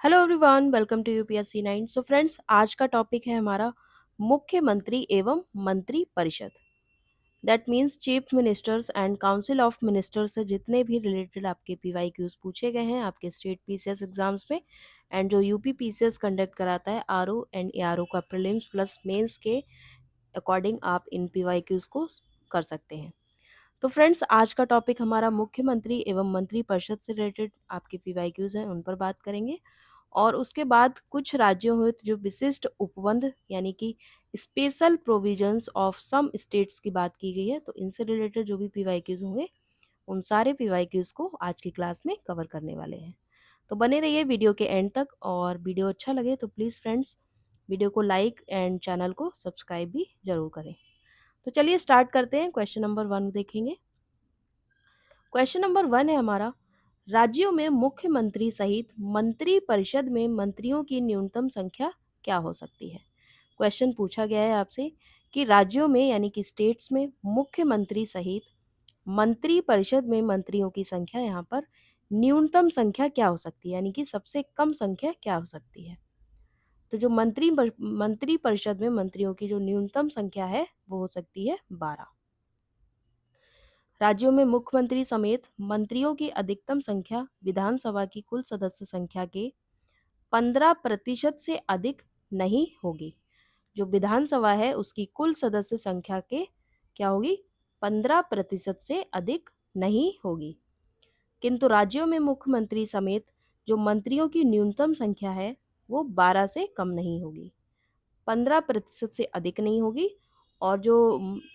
Hello everyone, welcome to UPSC 9। So friends, आज का topic है हमारा मुख्यमंत्री एवं मंत्री परिषद। That means chief ministers and council of ministers से जितने भी रिलेटेड आपके पीवाईक्यूज पूछे गए हैं आपके स्टेट पीसीएस एग्जाम्स में, एंड जो यूपी पीसीएस कंडक्ट कराता है आरओ एंड एआरओ का प्रीलिम्स प्लस मेंस के अकॉर्डिंग आप इन पीवाईक्यूज को कर सकते हैं। तो फ्रेंड्स, आज का टॉपिक हमारा मुख्यमंत्री एवं मंत्री परिषद से रिलेटेड आपके पीवाईक्यूज हैं उन पर बात करेंगे, और उसके बाद कुछ राज्यों हेतु जो विशिष्ट उपबंध यानी कि special provisions of some states की बात की गई है, तो इनसे रिलेटेड जो भी पीवाईक्यूज होंगे उन सारे पीवाईक्यूज को आज की क्लास में कवर करने वाले हैं। तो बने रहिए वीडियो के एंड तक, और वीडियो अच्छा लगे तो प्लीज़ फ्रेंड्स वीडियो को लाइक एंड चैनल को सब्सक्राइब भी जरूर करें। तो चलिए स्टार्ट करते हैं। क्वेश्चन नंबर 1 देखेंगे। क्वेश्चन नंबर 1 है हमारा, राज्यों में मुख्यमंत्री सहित मंत्री परिषद में मंत्रियों की न्यूनतम संख्या क्या हो सकती है। क्वेश्चन पूछा गया है आपसे कि राज्यों में यानी कि स्टेट्स में मुख्यमंत्री सहित मंत्री परिषद में मंत्रियों की संख्या यहाँ पर न्यूनतम संख्या क्या हो सकती है, यानी कि सबसे कम संख्या क्या हो सकती है। तो जो मंत्री परिषद में मंत्रियों की जो न्यूनतम संख्या है वो हो सकती है 12। राज्यों में मुख्यमंत्री समेत मंत्रियों की अधिकतम संख्या विधानसभा की कुल सदस्य संख्या के 15% से अधिक नहीं होगी। जो विधानसभा है उसकी कुल सदस्य संख्या के क्या होगी, 15% से अधिक नहीं होगी। किंतु राज्यों में मुख्यमंत्री समेत जो मंत्रियों की न्यूनतम संख्या है वो 12 से कम नहीं होगी, 15% से अधिक नहीं होगी, और जो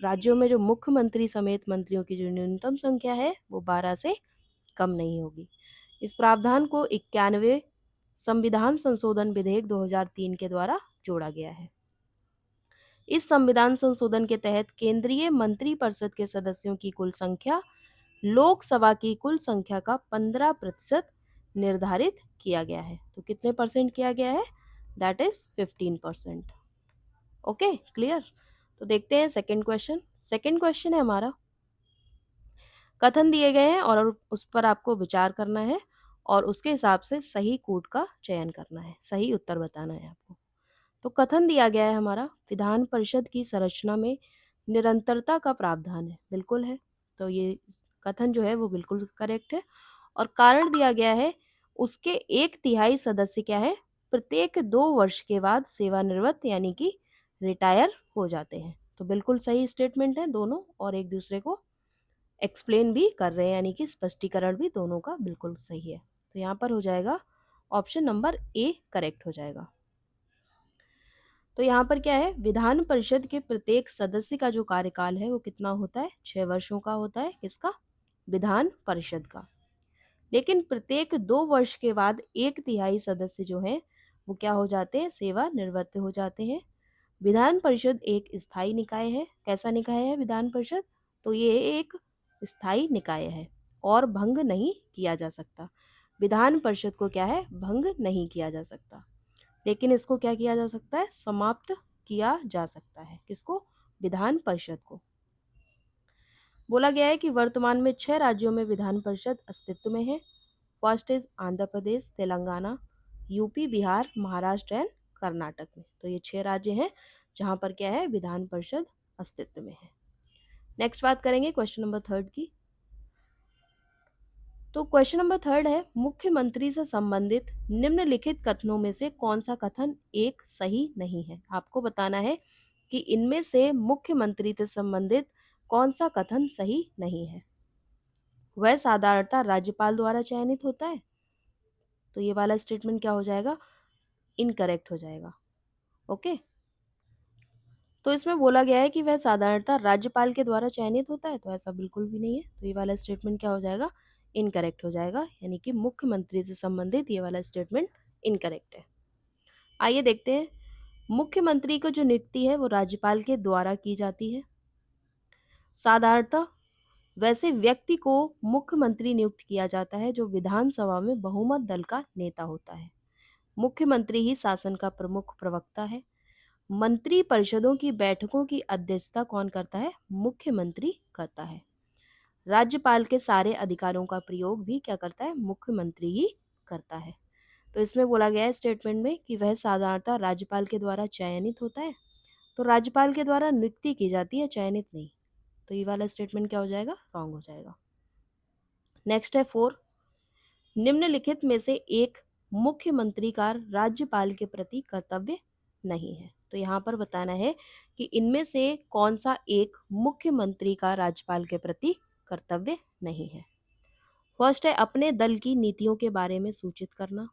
राज्यों में जो मुख्यमंत्री समेत मंत्रियों की जो न्यूनतम संख्या है वो 12 से कम नहीं होगी। इस प्रावधान को 91वें संविधान संशोधन विधेयक 2003 के द्वारा जोड़ा गया है। इस संविधान संशोधन के तहत केंद्रीय मंत्रिपरिषद के सदस्यों की कुल संख्या लोकसभा की कुल संख्या का 15% निर्धारित किया गया है। तो कितने परसेंट किया गया है, दैट इज 15%। Okay, clear. तो देखते हैं सेकंड क्वेश्चन। सेकंड क्वेश्चन है हमारा, कथन दिए गए हैं और उस पर आपको विचार करना है और उसके हिसाब से सही कोड का चयन करना है, सही उत्तर बताना है आपको। तो कथन दिया गया है हमारा, विधान परिषद की संरचना में निरंतरता का प्रावधान है। बिल्कुल है, तो ये कथन जो है वो बिल्कुल करेक्ट है। और कारण दिया गया है, उसके 1/3 सदस्य क्या है, प्रत्येक 2 वर्ष के बाद सेवानिवृत्त यानी कि रिटायर हो जाते हैं। तो बिल्कुल सही स्टेटमेंट है दोनों, और एक दूसरे को एक्सप्लेन भी कर रहे हैं, यानी कि स्पष्टीकरण भी दोनों का बिल्कुल सही है। तो यहाँ पर हो जाएगा ऑप्शन नंबर ए करेक्ट हो जाएगा। तो यहाँ पर क्या है, विधान परिषद के प्रत्येक सदस्य का जो कार्यकाल है वो कितना होता है, 6 वर्षों का होता है। किसका, विधान परिषद का। लेकिन प्रत्येक 2 वर्ष के बाद 1/3 सदस्य जो हैं वो क्या हो जाते हैं, सेवा निवृत्त हो जाते हैं। विधान परिषद एक स्थायी निकाय है। कैसा निकाय है विधान परिषद, तो ये एक स्थायी निकाय है और भंग नहीं किया जा सकता। विधान परिषद को क्या है, भंग नहीं किया जा सकता, लेकिन इसको क्या किया जा सकता है, समाप्त किया जा सकता है। किसको, विधान परिषद को। बोला गया है कि वर्तमान में 6 राज्यों में विधान परिषद अस्तित्व में है। First is Andhra Pradesh, Telangana, UP, Bihar, Maharashtra and Karnataka में। तो ये 6 राज्य हैं जहाँ पर क्या है, विधान परिषद अस्तित्व में है। नेक्स्ट बात करेंगे क्वेश्चन नंबर 3 की। तो क्वेश्चन नंबर 3 है, मुख्यमंत्री से संबंधित निम्नलिखित कथनों में से कौन सा कथन एक सही नहीं है। आपको बताना है कि इनमें से मुख्यमंत्री से संबंधित कौन सा कथन सही नहीं है। वह साधारणतः राज्यपाल द्वारा चयनित होता है, तो ये वाला स्टेटमेंट क्या हो जाएगा, इनकरेक्ट हो जाएगा। ओके, तो इसमें बोला गया है कि वह साधारणतः राज्यपाल के द्वारा चयनित होता है, तो ऐसा बिल्कुल भी नहीं है। तो ये वाला स्टेटमेंट क्या हो जाएगा, इनकरेक्ट हो जाएगा, यानी कि मुख्यमंत्री से संबंधित ये वाला स्टेटमेंट इनकरेक्ट है। आइए देखते हैं, मुख्यमंत्री को जो नियुक्ति है वो राज्यपाल के द्वारा की जाती है। साधारणतः वैसे व्यक्ति को मुख्यमंत्री नियुक्त किया जाता है जो विधानसभा में बहुमत दल का नेता होता है। मुख्यमंत्री ही शासन का प्रमुख प्रवक्ता है। मंत्री परिषदों की बैठकों की अध्यक्षता कौन करता है, मुख्यमंत्री करता है। राज्यपाल के सारे अधिकारों का प्रयोग भी क्या करता है, मुख्यमंत्री ही करता है। तो इसमें बोला गया है स्टेटमेंट में कि वह साधारणतः राज्यपाल के द्वारा चयनित होता है। तो राज्यपाल के द्वारा नियुक्ति की जाती है, चयनित नहीं। तो ये वाला स्टेटमेंट क्या हो जाएगा, रॉन्ग हो जाएगा। नेक्स्ट है 4, निम्नलिखित में से एक मुख्यमंत्री का राज्यपाल के प्रति कर्तव्य नहीं है। तो यहाँ पर बताना है कि इनमें से कौन सा एक मुख्यमंत्री का राज्यपाल के प्रति कर्तव्य नहीं है। फर्स्ट है अपने दल की नीतियों के बारे में सूचित करना,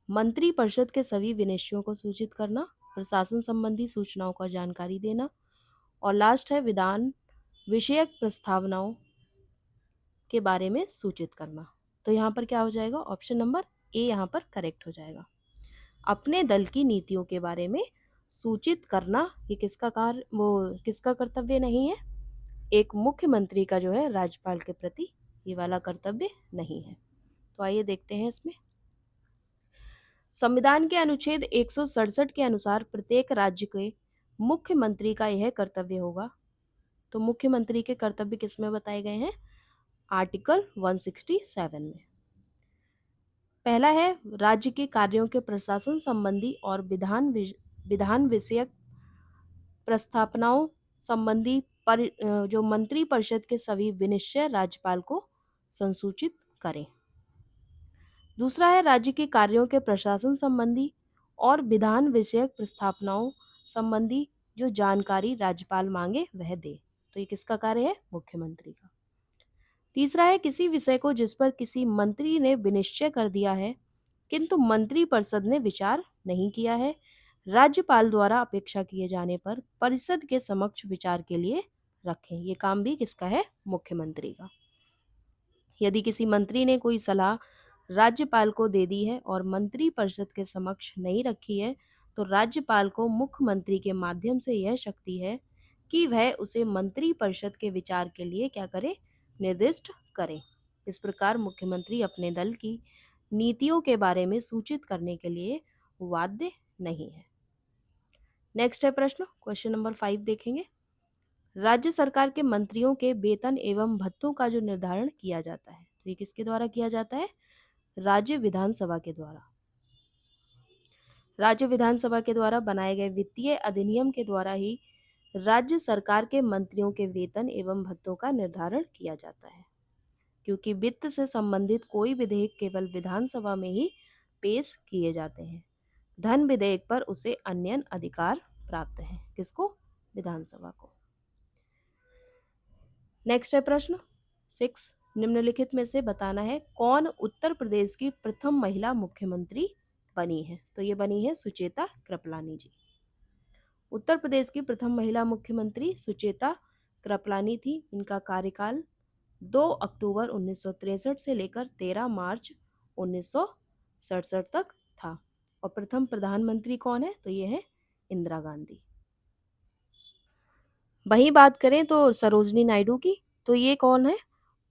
मंत्रिपरिषद के सभी विनिश्चयों को सूचित करना, प्रशासन संबंधी सूचनाओं का जानकारी देना, और लास्ट है विधान विषयक प्रस्तावनाओं के बारे में सूचित करना। तो यहाँ पर क्या हो जाएगा, ऑप्शन नंबर ए यहाँ पर करेक्ट हो जाएगा। अपने दल की नीतियों के बारे में सूचित करना ये किसका कार्य, वो किसका कर्तव्य नहीं है, एक मुख्यमंत्री का जो है राज्यपाल के प्रति ये वाला कर्तव्य नहीं है। तो आइए देखते हैं इसमें। संविधान के अनुच्छेद 167 के अनुसार प्रत्येक राज्य के मुख्यमंत्री का यह कर्तव्य होगा। तो मुख्यमंत्री के कर्तव्य किसमें बताए गए हैं, आर्टिकल 167 में। पहला है राज्य के कार्यों के प्रशासन संबंधी और विधान विषयक प्रस्तावनाओं संबंधी जो मंत्रिपरिषद के सभी विनिश्चय राज्यपाल को संसूचित करें। दूसरा है राज्य के कार्यों के प्रशासन संबंधी और विधान विषयक प्रस्तावनाओं संबंधी जो जानकारी राज्यपाल मांगे वह दे। तो ये किसका कार्य है, मुख्यमंत्री का। तीसरा है किसी विषय को जिस पर किसी मंत्री ने विनिश्चय कर दिया है किंतु मंत्रिपरिषद ने विचार नहीं किया है, राज्यपाल द्वारा अपेक्षा किए जाने पर परिषद के समक्ष विचार के लिए रखें। ये काम भी किसका है, मुख्यमंत्री का। यदि किसी मंत्री ने कोई सलाह राज्यपाल को दे दी है और मंत्रिपरिषद के समक्ष नहीं रखी है तो राज्यपाल को मुख्यमंत्री के माध्यम से यह शक्ति है कि वह उसे मंत्रिपरिषद के विचार के लिए क्या करे, निर्दिष्ट करे। इस प्रकार मुख्यमंत्री अपने दल की नीतियों के बारे में सूचित करने के लिए बाध्य नहीं है। नेक्स्ट है प्रश्न, क्वेश्चन नंबर 5 देखेंगे। राज्य सरकार के मंत्रियों के वेतन एवं भत्तों का जो निर्धारण किया जाता है तो ये किसके द्वारा किया जाता है, राज्य विधानसभा के द्वारा। राज्य विधानसभा के द्वारा बनाए गए वित्तीय अधिनियम के द्वारा ही राज्य सरकार के मंत्रियों के वेतन एवं भत्तों का निर्धारण किया जाता है, क्योंकि वित्त से संबंधित कोई विधेयक केवल विधानसभा में ही पेश किए जाते हैं। धन विधेयक पर उसे अन्य अधिकार प्राप्त है, किसको, विधानसभा को। नेक्स्ट है प्रश्न 6, निम्नलिखित में से बताना है कौन उत्तर प्रदेश की प्रथम महिला मुख्यमंत्री बनी है। तो ये बनी है सुचेता कृपलानी जी। उत्तर प्रदेश की प्रथम महिला मुख्यमंत्री सुचेता कृपलानी थी। इनका कार्यकाल 2 अक्टूबर 1963 से लेकर 13 मार्च 1967 तक था। और प्रथम प्रधानमंत्री कौन है, तो ये है इंदिरा गांधी। वहीं बात करें तो सरोजनी नायडू की, तो ये कौन है,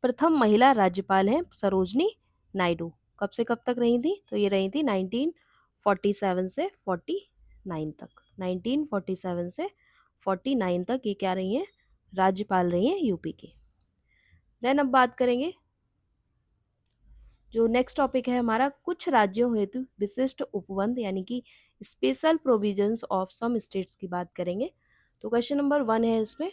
प्रथम महिला राज्यपाल हैं सरोजनी नायडू। कब से कब तक रही थी, तो ये रही थी 1947 से 49 तक। 1947 से 49 तक ये क्या रही हैं, राज्यपाल रही हैं यूपी की। देन अब बात करेंगे जो नेक्स्ट टॉपिक है हमारा, कुछ राज्यों हेतु विशिष्ट उपबंध यानी कि special provisions of some states की बात करेंगे। तो क्वेश्चन नंबर 1 है इसमें।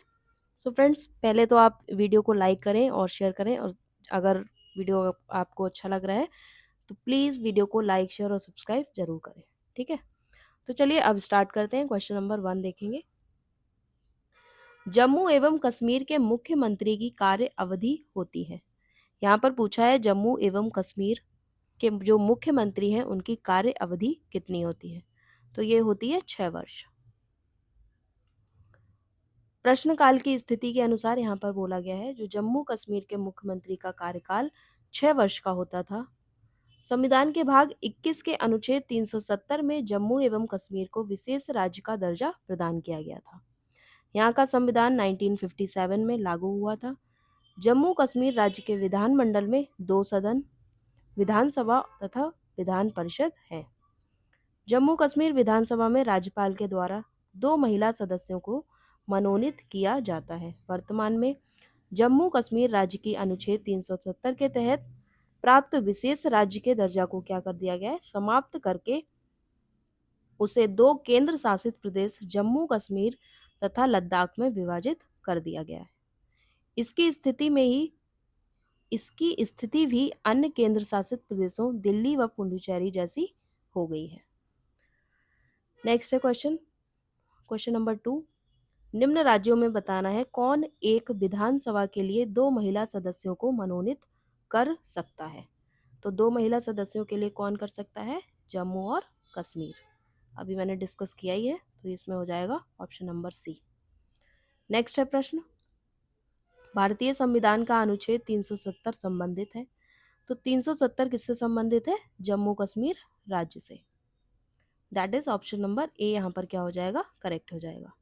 सो फ्रेंड्स पहले तो आप वीडियो को लाइक करें और शेयर करें, और अगर वीडियो आपको अच्छा लग रहा है तो प्लीज़ वीडियो को लाइक शेयर और सब्सक्राइब जरूर करें, ठीक है। तो चलिए अब स्टार्ट करते हैं। क्वेश्चन नंबर 1 देखेंगे। जम्मू एवं कश्मीर के मुख्यमंत्री की कार्य अवधि होती है। यहाँ पर पूछा है जम्मू एवं कश्मीर के जो मुख्यमंत्री हैं उनकी कार्य अवधि कितनी होती है, तो ये होती है 6 वर्ष। प्रश्नकाल की स्थिति के अनुसार यहाँ पर बोला गया है जो जम्मू कश्मीर के मुख्यमंत्री का कार्यकाल 6 वर्ष का होता था। संविधान के भाग 21 के अनुच्छेद 370 में जम्मू एवं कश्मीर को विशेष राज्य का दर्जा प्रदान किया गया था। यहाँ का संविधान 1957 में लागू हुआ था। जम्मू कश्मीर राज्य के विधानमंडल में 2 सदन, विधानसभा तथा विधान परिषद है। जम्मू कश्मीर विधानसभा में राज्यपाल के द्वारा 2 महिला सदस्यों को मनोनीत किया जाता है। वर्तमान में जम्मू कश्मीर राज्य की अनुच्छेद 370 के तहत प्राप्त विशेष राज्य के दर्जा को क्या कर दिया गया है, समाप्त करके उसे 2 केंद्र शासित प्रदेश जम्मू कश्मीर तथा लद्दाख में विभाजित कर दिया गया है। इसकी स्थिति में ही इसकी स्थिति भी अन्य केंद्र शासित प्रदेशों दिल्ली व पुडुचेरी जैसी हो गई है। नेक्स्ट है क्वेश्चन नंबर 2। निम्न राज्यों में बताना है कौन एक विधानसभा के लिए 2 महिला सदस्यों को मनोनीत कर सकता है। तो 2 महिला सदस्यों के लिए कौन कर सकता है, जम्मू और कश्मीर। अभी मैंने डिस्कस किया ही है, तो इसमें हो जाएगा ऑप्शन नंबर सी। नेक्स्ट है प्रश्न, भारतीय संविधान का अनुच्छेद 370 संबंधित है। तो 370 किससे संबंधित है, जम्मू कश्मीर राज्य से। That is option number A यहाँ पर क्या हो जाएगा, करेक्ट हो जाएगा।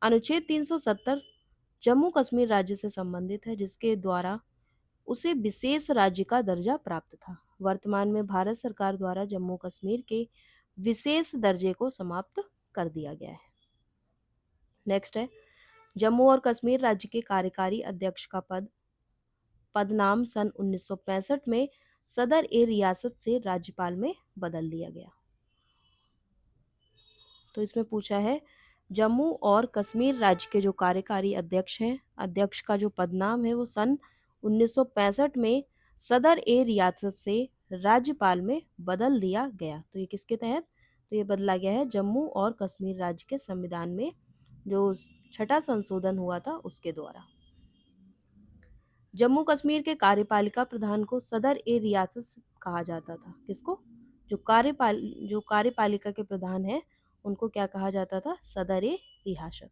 अनुच्छेद 370 जम्मू कश्मीर राज्य से संबंधित है, जिसके द्वारा उसे विशेष राज्य का दर्जा प्राप्त था। वर्तमान में भारत सरकार द्वारा जम्मू कश्मीर के विशेष दर्जे को समाप्त कर दिया गया है। नेक्स्ट है, जम्मू और कश्मीर राज्य के कार्यकारी अध्यक्ष का पदनाम सन 1965 में सदर ए रियासत से राज्यपाल में बदल दिया गया। तो इसमें पूछा है जम्मू और कश्मीर राज्य के जो कार्यकारी अध्यक्ष हैं, अध्यक्ष का जो पदनाम है वो सन 1965 में सदर ए रियासत से राज्यपाल में बदल दिया गया। तो ये किसके तहत, तो ये बदला गया है जम्मू और कश्मीर राज्य के संविधान में जो 6ठा संशोधन हुआ था उसके द्वारा। जम्मू कश्मीर के कार्यपालिका प्रधान को सदर ए रियासत कहा जाता था। किसको, जो कार्यपालिका के प्रधान है उनको क्या कहा जाता था, सदर ए रियासत।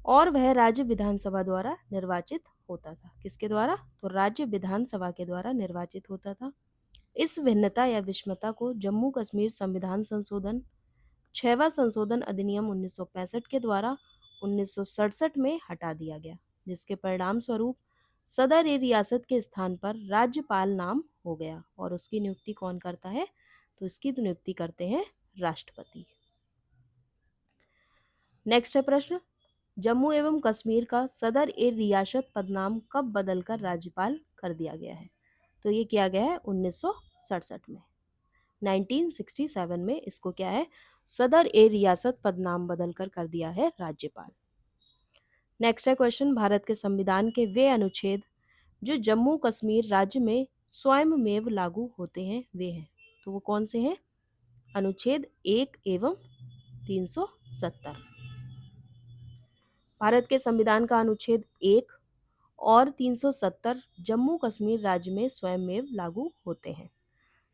और वह राज्य विधानसभा द्वारा निर्वाचित होता था। किसके द्वारा, तो राज्य विधानसभा के द्वारा निर्वाचित होता था। इस भिन्नता या विषमता को जम्मू कश्मीर संविधान संशोधन 6वां संशोधन अधिनियम 1965 के द्वारा 1967 में हटा दिया गया, जिसके परिणाम स्वरूप सदर ए रियासत के स्थान पर राज्यपाल नाम हो गया। और उसकी नियुक्ति कौन करता है, तो इसकी तो नियुक्ति करते हैं राष्ट्रपति। नेक्स्ट है प्रश्न, जम्मू एवं कश्मीर का सदर ए रियासत पदनाम कब बदलकर राज्यपाल कर दिया गया है। तो ये किया गया है 1967 में, 1967 में इसको क्या है, सदर ए रियासत पदनाम बदलकर कर दिया है राज्यपाल। नेक्स्ट है क्वेश्चन, भारत के संविधान के वे अनुच्छेद जो जम्मू कश्मीर राज्य में स्वयंमेव लागू होते हैं वे हैं। तो वो कौन से हैं, अनुच्छेद 1 एवं 370। भारत के संविधान का अनुच्छेद 1 और 370 जम्मू कश्मीर राज्य में स्वयंमेव लागू होते हैं।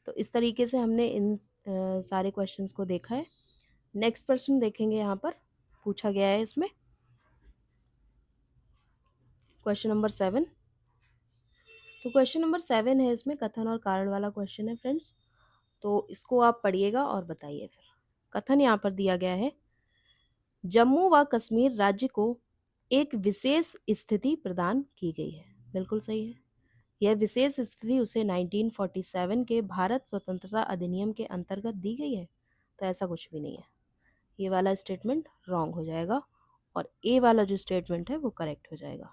तो इस तरीके से हमने इन सारे क्वेश्चंस को देखा है। नेक्स्ट प्रश्न देखेंगे, यहाँ पर पूछा गया है इसमें क्वेश्चन नंबर 7। तो क्वेश्चन नंबर 7 है, इसमें कथन और कारण वाला क्वेश्चन है फ्रेंड्स। तो इसको आप पढ़िएगा और बताइए। फिर कथन यहाँ पर दिया गया है, जम्मू व कश्मीर राज्य को एक विशेष स्थिति प्रदान की गई है। बिल्कुल सही है। यह विशेष स्थिति उसे 1947 के भारत स्वतंत्रता अधिनियम के अंतर्गत दी गई है। तो ऐसा कुछ भी नहीं है, ये वाला स्टेटमेंट रॉन्ग हो जाएगा और ए वाला जो स्टेटमेंट है वो करेक्ट हो जाएगा।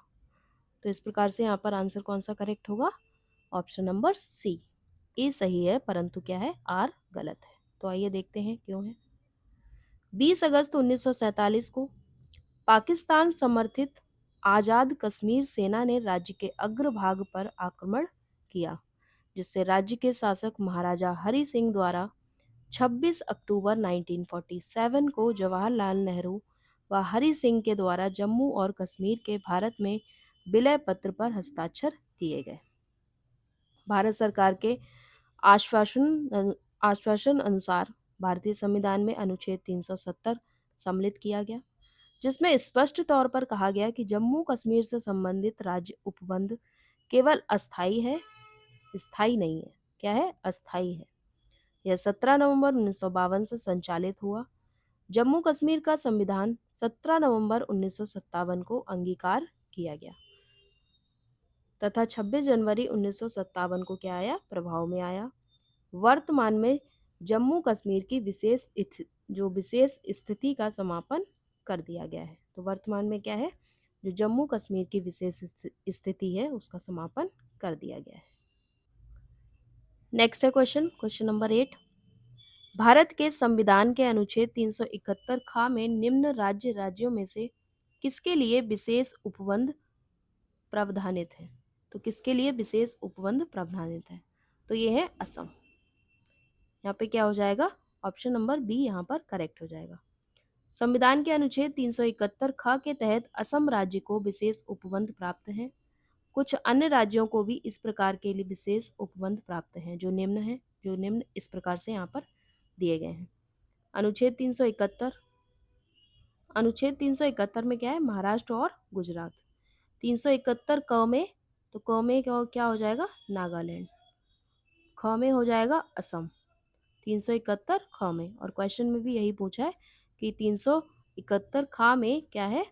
तो इस प्रकार से यहाँ पर आंसर कौन सा करेक्ट होगा, ऑप्शन नंबर सी। ए सही है परंतु क्या है, आर गलत है। तो आइए देखते हैं क्यों है। 20 अगस्त 1947 को पाकिस्तान समर्थित आज़ाद कश्मीर सेना ने राज्य के अग्रभाग पर आक्रमण किया, जिससे राज्य के शासक महाराजा हरि सिंह द्वारा 26 अक्टूबर 1947 को जवाहरलाल नेहरू व हरि सिंह के द्वारा जम्मू और कश्मीर के भारत में विलय पत्र पर हस्ताक्षर किए गए। भारत सरकार के आश्वासन अनुसार भारतीय संविधान में अनुच्छेद 370 सम्मिलित किया गया, जिसमें स्पष्ट तौर पर कहा गया कि जम्मू कश्मीर से संबंधित राज्य उपबंध केवल अस्थायी है, स्थायी नहीं है। क्या है, अस्थायी है। यह 17 नवंबर 1952 से संचालित हुआ। जम्मू कश्मीर का संविधान 17 नवंबर 1957 को अंगीकार किया गया तथा 26 जनवरी 1957 को क्या आया, प्रभाव में आया। वर्तमान में जम्मू कश्मीर की विशेष स्थिति का समापन कर दिया गया है। तो वर्तमान में क्या है, जो जम्मू कश्मीर की विशेष स्थिति है उसका समापन कर दिया गया है। नेक्स्ट है क्वेश्चन नंबर 8। भारत के संविधान के अनुच्छेद 371 खा में निम्न राज्यों में से किसके लिए विशेष उपबंध प्रावधानित है? तो किसके लिए विशेष उपबंध प्रावधानित है? तो ये है असम। यहाँ पे क्या हो जाएगा? ऑप्शन नंबर बी यहाँ पर करेक्ट हो जाएगा। संविधान के अनुच्छेद 371 ख के तहत असम राज्य को विशेष उपबंध प्राप्त है। कुछ अन्य राज्यों को भी इस प्रकार के लिए विशेष उपबंध प्राप्त हैं, जो निम्न इस प्रकार से यहाँ पर दिए गए हैं। अनुच्छेद 371 में क्या है? महाराष्ट्र और गुजरात। 371 क में, तो क में क्या हो जाएगा? नागालैंड। ख में हो जाएगा असम। 371 ख में, और क्वेश्चन में भी यही पूछा है कि 371 खा में क्या है,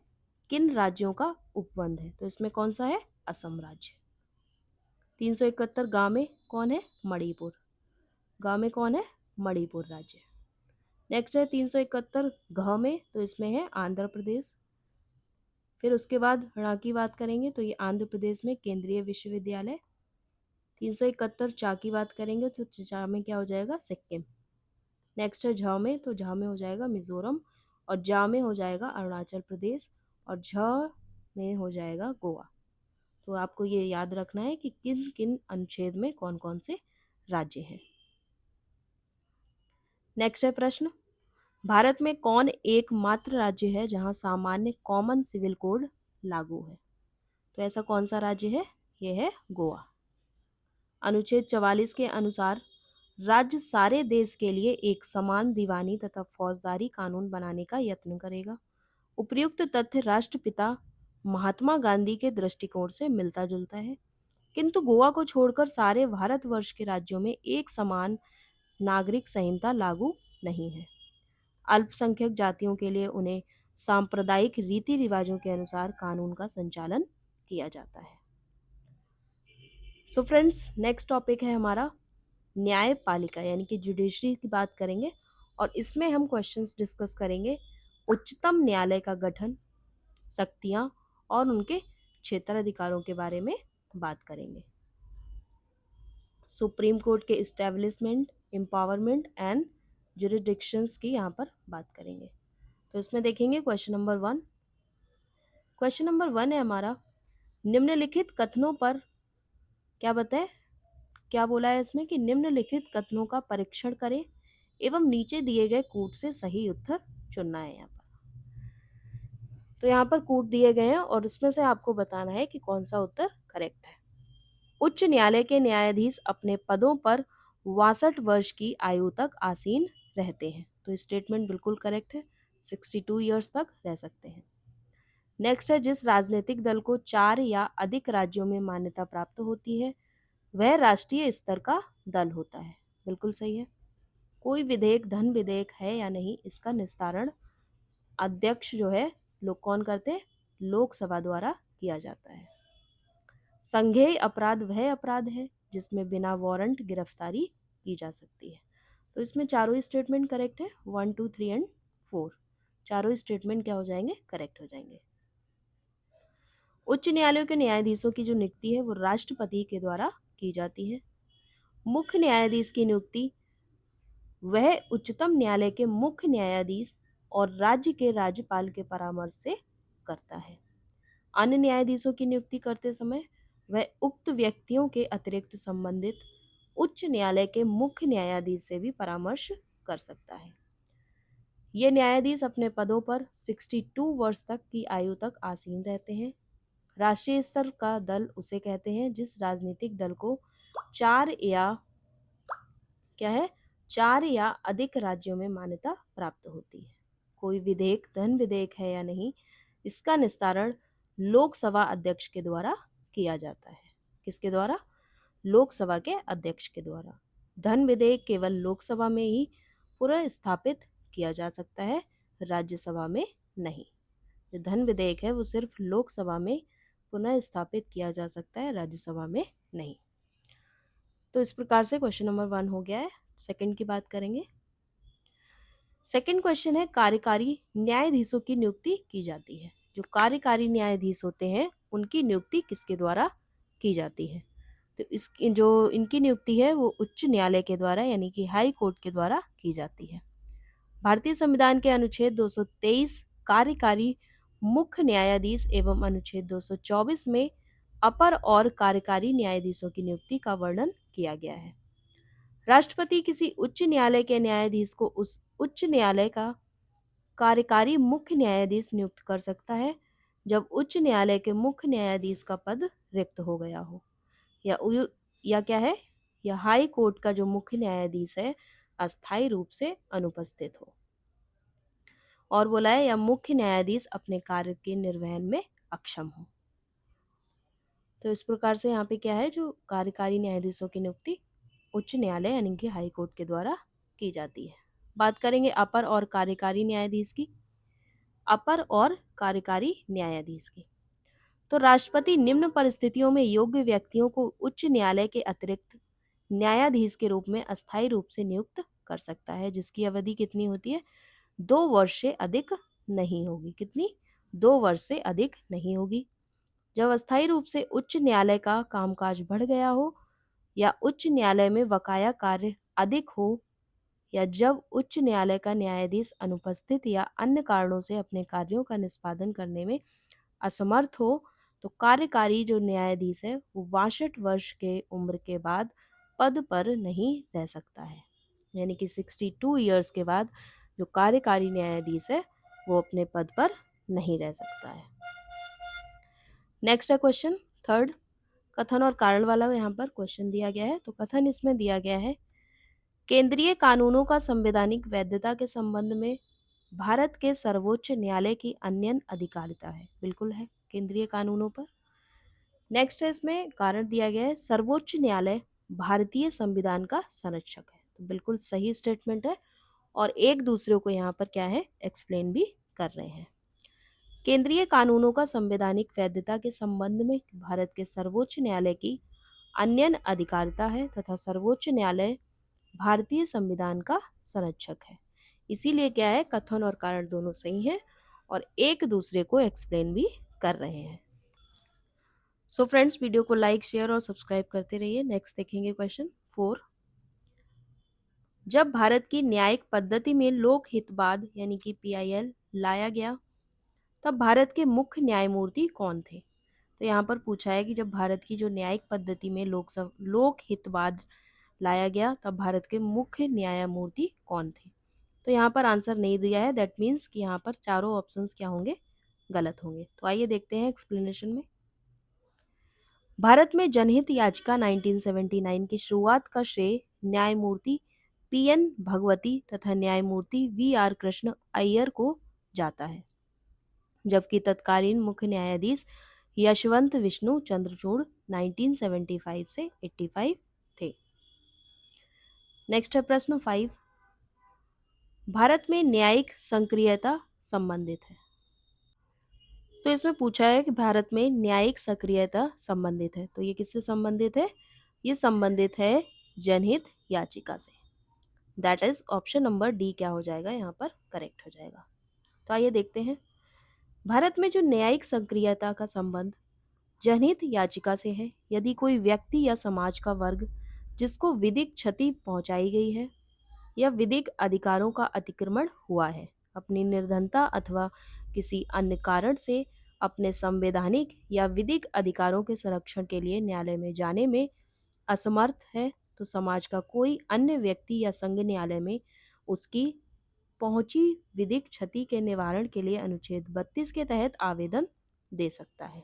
किन राज्यों का उपबंध है? तो इसमें कौन सा है? असम राज्य। 371 गा में कौन है? मणिपुर। गा में कौन है? मणिपुर राज्य। नेक्स्ट है 371 घ में, तो इसमें है आंध्र प्रदेश। फिर उसके बाद ण की बात करेंगे तो ये आंध्र प्रदेश में केंद्रीय विश्वविद्यालय। 371 चा की बात करेंगे तो चा में क्या हो जाएगा? सिक्किम। नेक्स्ट है झ में, तो झ में हो जाएगा मिजोरम, और जा में हो जाएगा अरुणाचल प्रदेश, और झ में हो जाएगा गोवा। तो आपको ये याद रखना है कि किन किन अनुच्छेद में कौन कौन से राज्य हैं। नेक्स्ट है प्रश्न, भारत में कौन एकमात्र राज्य है जहां सामान्य कॉमन सिविल कोड लागू है? तो ऐसा कौन सा राज्य है? ये है गोवा। अनुच्छेद 44 के अनुसार राज्य सारे देश के लिए एक समान दीवानी तथा फौजदारी कानून बनाने का यत्न करेगा। उपर्युक्त तथ्य राष्ट्रपिता महात्मा गांधी के दृष्टिकोण से मिलता जुलता है, किंतु गोवा को छोड़कर सारे भारतवर्ष के राज्यों में एक समान नागरिक संहिता लागू नहीं है। अल्पसंख्यक जातियों के लिए उन्हें सांप्रदायिक रीति रिवाजों के अनुसार कानून का संचालन किया जाता है। सो फ्रेंड्स, नेक्स्ट टॉपिक है हमारा न्यायपालिका, यानी कि जुडिशरी की बात करेंगे, और इसमें हम क्वेश्चंस डिस्कस करेंगे उच्चतम न्यायालय का गठन, शक्तियां और उनके क्षेत्राधिकारों के बारे में बात करेंगे। सुप्रीम कोर्ट के इस्टेब्लिशमेंट, एम्पावरमेंट एंड जुरिडिक्शंस की यहाँ पर बात करेंगे। तो इसमें देखेंगे क्वेश्चन नंबर 1। क्वेश्चन नंबर 1 है हमारा, निम्नलिखित कथनों पर क्या बताएं, क्या बोला है इसमें कि निम्नलिखित कथनों का परीक्षण करें एवं नीचे दिए गए कूट से सही उत्तर चुनना है। यहाँ पर तो यहाँ पर कूट दिए गए हैं और इसमें से आपको बताना है कि कौन सा उत्तर करेक्ट है। उच्च न्यायालय के न्यायाधीश अपने पदों पर 62 वर्ष की आयु तक आसीन रहते हैं। तो स्टेटमेंट बिल्कुल करेक्ट है, 62 ईयर्स तक रह सकते हैं। नेक्स्ट है, जिस राजनीतिक दल को 4 या अधिक राज्यों में मान्यता प्राप्त होती है वह राष्ट्रीय स्तर का दल होता है। बिल्कुल सही है। कोई विधेयक धन विधेयक है या नहीं, इसका निस्तारण अध्यक्ष जो है लोग कौन करते हैं? लोकसभा द्वारा किया जाता है। संज्ञेय अपराध वह अपराध है जिसमें बिना वारंट गिरफ्तारी की जा सकती है। तो इसमें चारों स्टेटमेंट करेक्ट है, 1, 2, 3 एंड 4 चारों स्टेटमेंट क्या हो जाएंगे? करेक्ट हो जाएंगे। उच्च न्यायालयों के न्यायाधीशों की जो नियुक्ति है वो राष्ट्रपति के द्वारा की जाती है। मुख्य न्यायाधीश की नियुक्ति वह उच्चतम न्यायालय के मुख्य न्यायाधीश और राज्य के राज्यपाल के परामर्श से करता है। अन्य न्यायाधीशों की नियुक्ति करते समय वह उक्त व्यक्तियों के अतिरिक्त संबंधित उच्च न्यायालय के मुख्य न्यायाधीश से भी परामर्श कर सकता है। ये न्यायाधीश अपने पदों पर 62 वर्ष तक की आयु तक आसीन रहते हैं। राष्ट्रीय स्तर का दल उसे कहते हैं जिस राजनीतिक दल को 4 या अधिक राज्यों में मान्यता प्राप्त होती है। कोई विधेयक धन विधेयक है या नहीं, इसका निस्तारण लोकसभा अध्यक्ष के द्वारा किया जाता है। किसके द्वारा? लोकसभा के अध्यक्ष के द्वारा। धन विधेयक केवल लोकसभा में ही पुनर्स्थापित किया जा सकता है, राज्यसभा में नहीं। जो धन विधेयक है वो सिर्फ लोकसभा में पुनः स्थापित किया जा सकता है, राज्यसभा में नहीं। तो इस प्रकार से क्वेश्चन नंबर 1 हो गया है। सेकंड की बात करेंगे। सेकंड क्वेश्चन है, कार्यकारी न्यायाधीशों की नियुक्ति की जाती है। जो कार्यकारी न्यायाधीश होते हैं उनकी नियुक्ति किसके द्वारा की जाती है? तो इसकी जो इनकी नियुक्ति है वो उच्च न्यायालय के द्वारा यानी कि हाई कोर्ट के द्वारा की जाती है। भारतीय संविधान के अनुच्छेद 223 कार्यकारी मुख्य न्यायाधीश एवं अनुच्छेद 224 में अपर और कार्यकारी न्यायाधीशों की नियुक्ति का वर्णन किया गया है। राष्ट्रपति किसी उच्च न्यायालय के न्यायाधीश को उस उच्च न्यायालय का कार्यकारी मुख्य न्यायाधीश नियुक्त कर सकता है जब उच्च न्यायालय के मुख्य न्यायाधीश का पद रिक्त हो गया हो या या क्या है या हाई कोर्ट का जो मुख्य न्यायाधीश है अस्थायी रूप से अनुपस्थित हो, और बोला है या मुख्य न्यायाधीश अपने कार्य के निर्वहन में अक्षम हो। तो इस प्रकार से यहाँ पे क्या है, जो कार्यकारी न्यायाधीशों की नियुक्ति उच्च न्यायालय यानी कि हाई कोर्ट के द्वारा की जाती है। बात करेंगे अपर और कार्यकारी न्यायाधीश की। अपर और कार्यकारी न्यायाधीश की, तो राष्ट्रपति निम्न परिस्थितियों में योग्य व्यक्तियों को उच्च न्यायालय के अतिरिक्त न्यायाधीश के रूप में अस्थायी रूप से नियुक्त कर सकता है, जिसकी अवधि कितनी होती है, 2 वर्ष से अधिक नहीं होगी। कितनी, 2 वर्ष से अधिक नहीं होगी। जब अस्थायी रूप से उच्च न्यायालय का कामकाज बढ़ गया हो या उच्च न्यायालय में बकाया कार्य अधिक हो या जब उच्च न्यायालय का न्यायाधीश अनुपस्थित या अन्य कारणों से अपने कार्यों का निष्पादन करने में असमर्थ हो, तो कार्यकारी जो न्यायाधीश है वो 62 वर्ष के उम्र के बाद पद पर नहीं रह सकता है। यानी कि 62 ईयर्स के बाद जो कार्यकारी न्यायाधीश है वो अपने पद पर नहीं रह सकता है। नेक्स्ट है क्वेश्चन थर्ड, कथन और कारण वाला यहाँ पर क्वेश्चन दिया गया है। तो कथन इसमें दिया गया है, केंद्रीय कानूनों का संवैधानिक वैधता के संबंध में भारत के सर्वोच्च न्यायालय की अन्य अधिकारिता है। बिल्कुल है, केंद्रीय कानूनों पर। नेक्स्ट है इसमें कारण दिया गया है, सर्वोच्च न्यायालय भारतीय संविधान का संरक्षक है। तो बिल्कुल सही स्टेटमेंट है और एक दूसरे को यहाँ पर क्या है, एक्सप्लेन भी कर रहे हैं। केंद्रीय कानूनों का संवैधानिक वैधता के संबंध में भारत के सर्वोच्च न्यायालय की अन्य अधिकारिता है तथा सर्वोच्च न्यायालय भारतीय संविधान का संरक्षक है। इसीलिए क्या है, कथन और कारण दोनों सही हैं और एक दूसरे को एक्सप्लेन भी कर रहे हैं। सो फ्रेंड्स, वीडियो को लाइक, शेयर और सब्सक्राइब करते रहिए। नेक्स्ट देखेंगे क्वेश्चन 4। जब भारत की न्यायिक पद्धति में लोकहितवाद यानी कि PIL लाया गया तब भारत के मुख्य न्यायमूर्ति कौन थे। तो यहाँ पर पूछा है कि जब भारत की जो न्यायिक पद्धति में लोकहितवाद लाया गया तब भारत के मुख्य न्यायमूर्ति कौन थे। तो यहाँ पर आंसर नहीं दिया है, दैट मीन्स कि यहाँ पर चारों ऑप्शंस क्या होंगे, गलत होंगे। तो आइए देखते हैं एक्सप्लेनेशन में। भारत में जनहित याचिका 1979 की शुरुआत का श्रेय न्यायमूर्ति PN भगवती तथा न्यायमूर्ति VR कृष्ण अय्यर को जाता है, जबकि तत्कालीन मुख्य न्यायाधीश यशवंत विष्णु चंद्रचूड़ 1975 से 85 थे। नेक्स्ट है प्रश्न 5, भारत में न्यायिक सक्रियता संबंधित है। तो इसमें पूछा है कि भारत में न्यायिक सक्रियता संबंधित है, तो ये किससे संबंधित है, ये संबंधित है जनहित याचिका से। That is option number D क्या हो जाएगा, यहाँ पर करेक्ट हो जाएगा। तो आइए देखते हैं, भारत में जो न्यायिक सक्रियता का संबंध जनहित याचिका से है यदि कोई व्यक्ति या समाज का वर्ग जिसको विधिक क्षति पहुंचाई गई है या विधिक अधिकारों का अतिक्रमण हुआ है, अपनी निर्धनता अथवा किसी अन्य कारण से अपने संवैधानिक या विधिक अधिकारों के संरक्षण के लिए न्यायालय में जाने में असमर्थ है, तो समाज का कोई अन्य व्यक्ति या संघ न्यायालय में उसकी पहुंची विधिक क्षति के निवारण के लिए अनुच्छेद 32 के तहत आवेदन दे सकता है।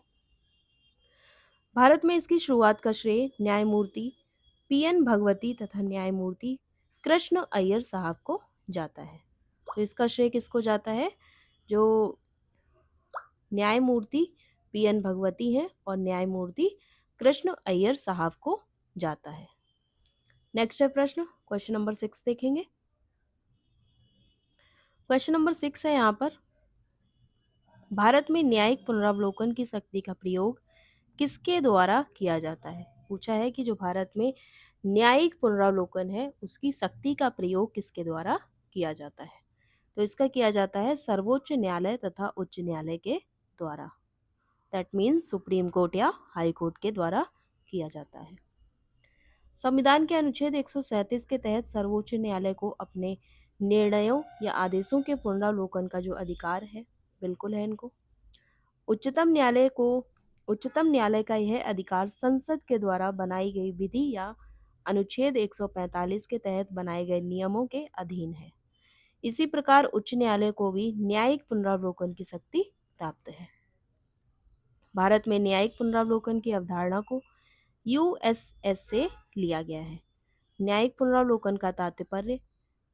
भारत में इसकी शुरुआत का श्रेय न्यायमूर्ति PN भगवती तथा न्यायमूर्ति कृष्ण अय्यर साहब को जाता है। तो इसका श्रेय किसको जाता है, जो न्यायमूर्ति PN भगवती हैं और न्यायमूर्ति कृष्ण अय्यर साहब को जाता है। नेक्स्ट है प्रश्न, क्वेश्चन नंबर 6 देखेंगे। क्वेश्चन नंबर 6 है यहाँ पर, भारत में न्यायिक पुनरावलोकन की शक्ति का प्रयोग किसके द्वारा किया जाता है। पूछा है कि जो भारत में न्यायिक पुनरावलोकन है उसकी शक्ति का प्रयोग किसके द्वारा किया जाता है। तो इसका किया जाता है सर्वोच्च न्यायालय तथा उच्च न्यायालय के द्वारा, दैट मीन्स सुप्रीम कोर्ट या हाई कोर्ट के द्वारा किया जाता है। संविधान के अनुच्छेद 137 के तहत सर्वोच्च न्यायालय को अपने निर्णयों या आदेशों के पुनरावलोकन का जो अधिकार है, बिल्कुल है इनको। उच्चतम न्यायालय को उच्चतम न्यायालय का यह अधिकार संसद के द्वारा बनाई गई विधि या अनुच्छेद 145 के तहत बनाए गए नियमों के अधीन है। इसी प्रकार उच्च न्यायालय को भी न्यायिक पुनरावलोकन की शक्ति प्राप्त है। भारत में न्यायिक पुनरावलोकन की अवधारणा को यूएसएस से लिया गया है। न्यायिक पुनरावलोकन का तात्पर्य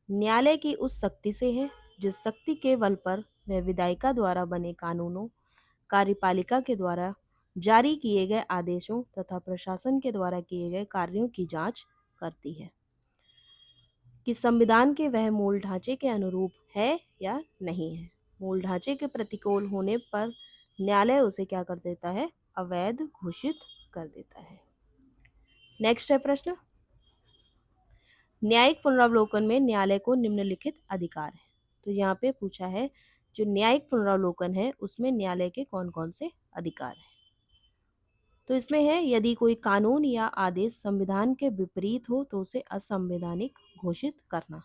न्यायालय की उस शक्ति से है जिस शक्ति के बल पर वह विधायिका द्वारा बने कानूनों, कार्यपालिका के द्वारा जारी किए गए आदेशों तथा प्रशासन के द्वारा किए गए कार्यों की जांच करती है कि संविधान के वह मूल ढांचे के अनुरूप है या नहीं है। मूल ढांचे के प्रतिकूल होने पर न्यायालय उसे क्या कर देता है? अवैध घोषित कर देता है। नेक्स्ट है प्रश्न, न्यायिक पुनरावलोकन में न्यायालय को निम्नलिखित अधिकार है। तो यहाँ पे पूछा है जो न्यायिक पुनरावलोकन है उसमें न्यायालय के कौन कौन से अधिकार हैं। तो इसमें है यदि कोई कानून या आदेश संविधान के विपरीत हो तो उसे असंवैधानिक घोषित करना।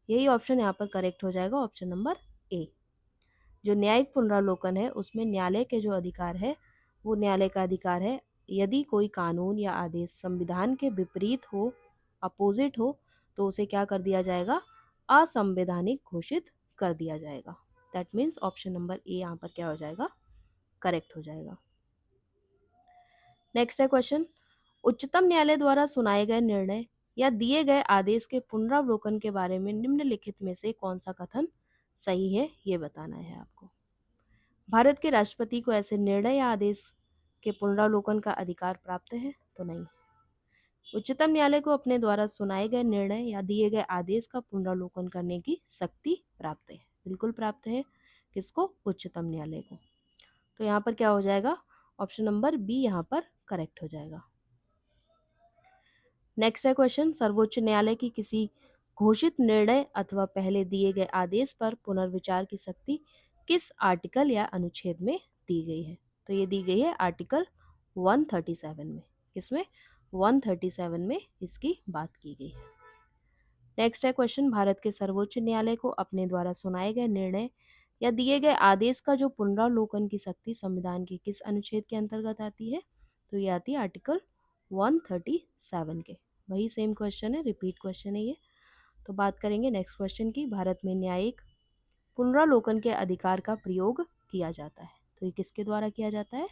यही ऑप्शन यहाँ पर करेक्ट हो जाएगा, ऑप्शन नंबर ए। जो न्यायिक पुनरावलोकन है उसमें न्यायालय के जो अधिकार है वो न्यायालय का अधिकार है यदि कोई कानून या आदेश संविधान के विपरीत हो, अपोजिट हो, तो उसे क्या कर दिया जाएगा? असंवैधानिक घोषित कर दिया जाएगा। That means option number A यहाँ पर क्या हो जाएगा? करेक्ट हो जाएगा। नेक्स्ट है क्वेश्चन, उच्चतम न्यायालय द्वारा सुनाए गए निर्णय या दिए गए आदेश के पुनरावलोकन के बारे में निम्नलिखित में से कौन सा कथन सही है, ये बताना है आपको। भारत के राष्ट्रपति को ऐसे निर्णय या आदेश के पुनरावलोकन का अधिकार प्राप्त है? तो नहीं। उच्चतम न्यायालय को अपने द्वारा सुनाए गए निर्णय या दिए गए आदेश का पुनरावलोकन करने की शक्ति प्राप्त है, बिल्कुल प्राप्त है। किसको? उच्चतम न्यायालय को। तो यहाँ पर क्या हो जाएगा? ऑप्शन नंबर बी यहाँ पर करेक्ट हो जाएगा। नेक्स्ट है क्वेश्चन, सर्वोच्च न्यायालय की किसी घोषित निर्णय अथवा पहले दिए गए आदेश पर पुनर्विचार की शक्ति किस आर्टिकल या अनुच्छेद में दी गई है? तो ये दी गई है आर्टिकल 137 में। किसमें? 137 में इसकी बात की गई है। नेक्स्ट है क्वेश्चन, भारत के सर्वोच्च न्यायालय को अपने द्वारा सुनाए गए निर्णय या दिए गए आदेश का जो पुनरावलोकन की शक्ति संविधान के किस अनुच्छेद के अंतर्गत आती है? तो ये आती है आर्टिकल 137 के। वही सेम क्वेश्चन है, रिपीट क्वेश्चन है ये। तो बात करेंगे नेक्स्ट क्वेश्चन की, भारत में न्यायिक पुनरावलोकन के अधिकार का प्रयोग किया जाता है। तो ये किसके द्वारा किया जाता है?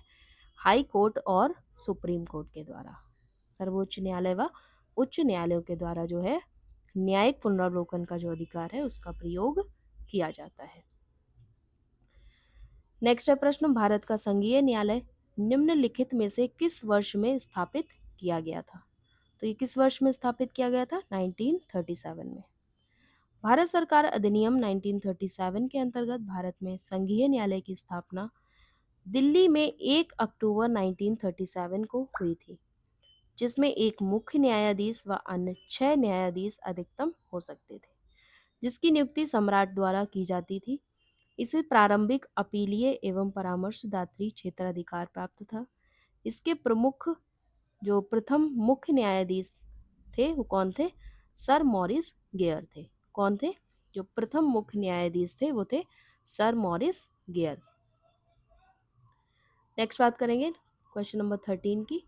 हाई कोर्ट और सुप्रीम कोर्ट के द्वारा। सर्वोच्च न्यायालय व उच्च न्यायालयों के द्वारा जो है न्यायिक पुनरावलोकन का जो अधिकार है उसका प्रयोग किया जाता है। नेक्स्ट है प्रश्न, भारत का संघीय न्यायालय निम्नलिखित में से किस वर्ष में स्थापित किया गया था? तो ये किस वर्ष में स्थापित किया गया था? 1937 में। भारत सरकार अधिनियम 1937 के अंतर्गत भारत में संघीय न्यायालय की स्थापना दिल्ली में 1 अक्टूबर 1937 को हुई थी, जिसमें एक मुख्य न्यायाधीश व अन्य 6 न्यायाधीश अधिकतम हो सकते थे, जिसकी नियुक्ति सम्राट द्वारा की जाती थी। इसे प्रारंभिक अपीलीय एवं परामर्शदात्री क्षेत्राधिकार प्राप्त था। इसके प्रमुख जो प्रथम मुख्य न्यायाधीश थे वो कौन थे? सर मॉरिस गेयर थे। कौन थे? जो प्रथम मुख्य न्यायाधीश थे वो थे सर मॉरिस गेयर। नेक्स्ट बात करेंगे क्वेश्चन नंबर 13 की,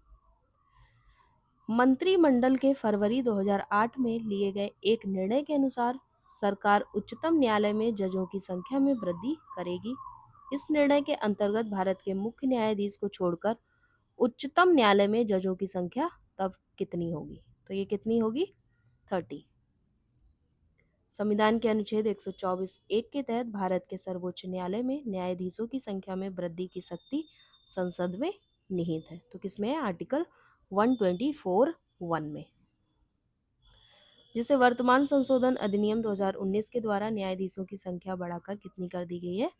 मंत्रिमंडल के फरवरी 2008 में लिए गए एक निर्णय के अनुसार सरकार उच्चतम न्यायालय में जजों की संख्या में वृद्धि करेगी। इस निर्णय के अंतर्गत भारत के मुख्य न्यायाधीश को छोड़कर उच्चतम न्यायालय में जजों की संख्या तब कितनी होगी? तो ये कितनी होगी? 30। संविधान के अनुच्छेद 124(1) के तहत भारत के सर्वोच्च न्यायालय में न्यायाधीशों की संख्या में वृद्धि की शक्ति संसद में निहित है। तो किसमें है? आर्टिकल 124(1) में, जिसे वर्तमान संशोधन अधिनियम 2019 के द्वारा न्यायाधीशों की संख्या बढ़ाकर कितनी कर दी गई है?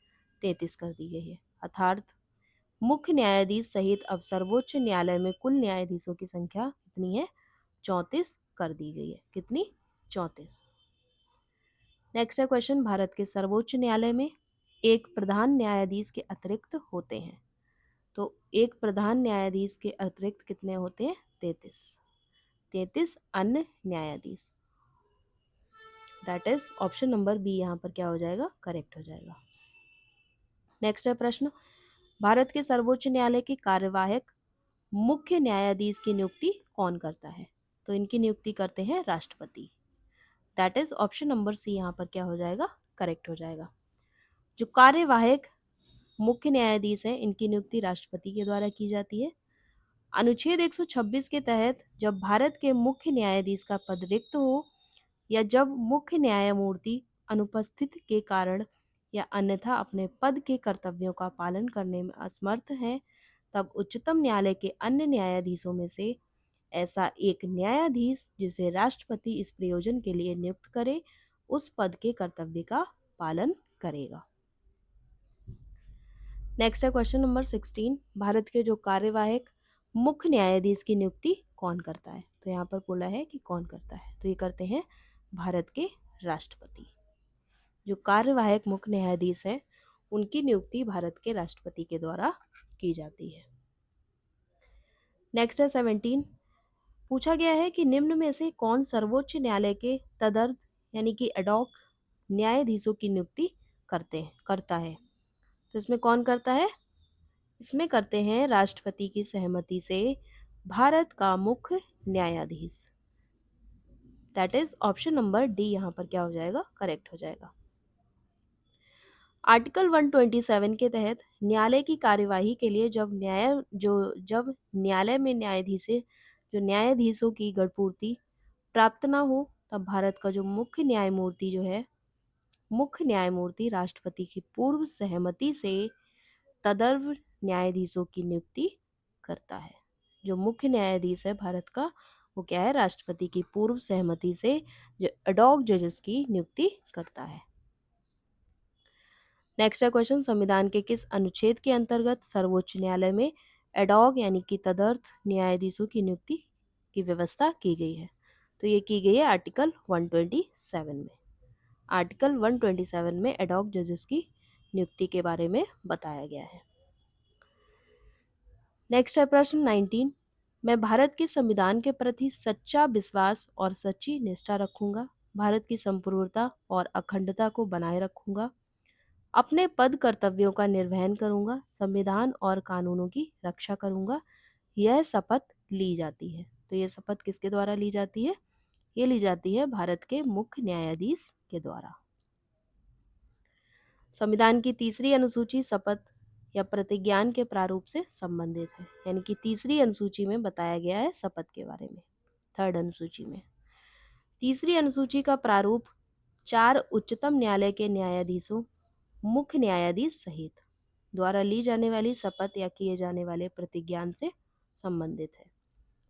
33 कर दी गई है। अर्थात मुख्य न्यायाधीश सहित अब सर्वोच्च न्यायालय में कुल न्यायाधीशों की संख्या कितनी है? 34 कर दी गई है। कितनी? 34। नेक्स्ट है क्वेश्चन, भारत के सर्वोच्च न्यायालय में एक प्रधान न्यायाधीश के अतिरिक्त होते हैं। तो एक प्रधान न्यायाधीश के अतिरिक्त कितने होते हैं? 33। 33 अन्य न्यायाधीश। That is option number B यहाँ पर क्या हो जाएगा, करेक्ट हो जाएगा। नेक्स्ट है प्रश्न, भारत के सर्वोच्च न्यायालय के कार्यवाहक मुख्य न्यायाधीश की नियुक्ति कौन करता है? तो इनकी नियुक्ति करते हैं राष्ट्रपति। That is option number c यहाँ पर क्या हो जाएगा, करेक्ट हो जाएगा। जो कार्यवाहक मुख्य न्यायाधीश हैं इनकी नियुक्ति राष्ट्रपति के द्वारा की जाती है। अनुच्छेद 126 के तहत जब भारत के मुख्य न्यायाधीश का पद रिक्त हो या जब मुख्य न्यायमूर्ति अनुपस्थित के कारण या अन्यथा अपने पद के कर्तव्यों का पालन करने में असमर्थ हैं, तब उच्चतम न्यायालय के अन्य न्यायाधीशों में से ऐसा एक न्यायाधीश जिसे राष्ट्रपति इस प्रयोजन के लिए नियुक्त करे उस पद के कर्तव्य का पालन करेगा। नेक्स्ट है क्वेश्चन नंबर 16, भारत के जो कार्यवाहक मुख्य न्यायाधीश की नियुक्ति कौन करता है? तो यहाँ पर बोला है कि कौन करता है, तो ये करते हैं भारत के राष्ट्रपति। जो कार्यवाहक मुख्य न्यायाधीश है उनकी नियुक्ति भारत के राष्ट्रपति के द्वारा की जाती है। नेक्स्ट है 17, पूछा गया है कि निम्न में से कौन सर्वोच्च न्यायालय के तदर्थ यानी कि एडॉक न्यायाधीशों की नियुक्ति करता है? तो इसमें कौन करता है? इसमें करते हैं राष्ट्रपति की सहमति से भारत का मुख्य न्यायाधीश। That is option number D यहाँ पर क्या हो जाएगा, करेक्ट हो जाएगा। आर्टिकल 127 के तहत न्यायालय की कार्यवाही के लिए जब न्यायालय में न्यायाधीशों की गढ़पूर्ति प्राप्त न हो, तब भारत का जो मुख्य न्यायमूर्ति राष्ट्रपति की पूर्व सहमति से तदर्व न्यायाधीशों की नियुक्ति करता है। जो मुख्य न्यायाधीश है भारत का वो क्या है, राष्ट्रपति की पूर्व सहमति से जो एडॉक जजेस की नियुक्ति करता है। नेक्स्ट है क्वेश्चन, संविधान के किस अनुच्छेद के अंतर्गत सर्वोच्च न्यायालय में एडॉक यानी कि तदर्थ न्यायाधीशों की नियुक्ति की व्यवस्था की गई है? तो ये की गई है आर्टिकल 127 में। आर्टिकल 127 में एडॉक जजेस की नियुक्ति के बारे में बताया गया है। नेक्स्ट है प्रश्न 19, मैं भारत के संविधान के प्रति सच्चा विश्वास और सच्ची निष्ठा रखूंगा, भारत की संप्रभुता और अखंडता को बनाए रखूंगा, अपने पद कर्तव्यों का निर्वहन करूंगा, संविधान और कानूनों की रक्षा करूंगा, यह शपथ ली जाती है। तो यह शपथ किसके द्वारा ली जाती है? ये ली जाती है भारत के मुख्य न्यायाधीश के द्वारा। संविधान की तीसरी अनुसूची शपथ या प्रतिज्ञान के प्रारूप से संबंधित है, यानी कि तीसरी अनुसूची में बताया गया है शपथ के बारे में। थर्ड अनुसूची में तीसरी अनुसूची का प्रारूप 4 उच्चतम न्यायालय के न्यायाधीशों, मुख्य न्यायाधीश सहित द्वारा ली जाने वाली शपथ या किए जाने वाले प्रतिज्ञान से संबंधित है।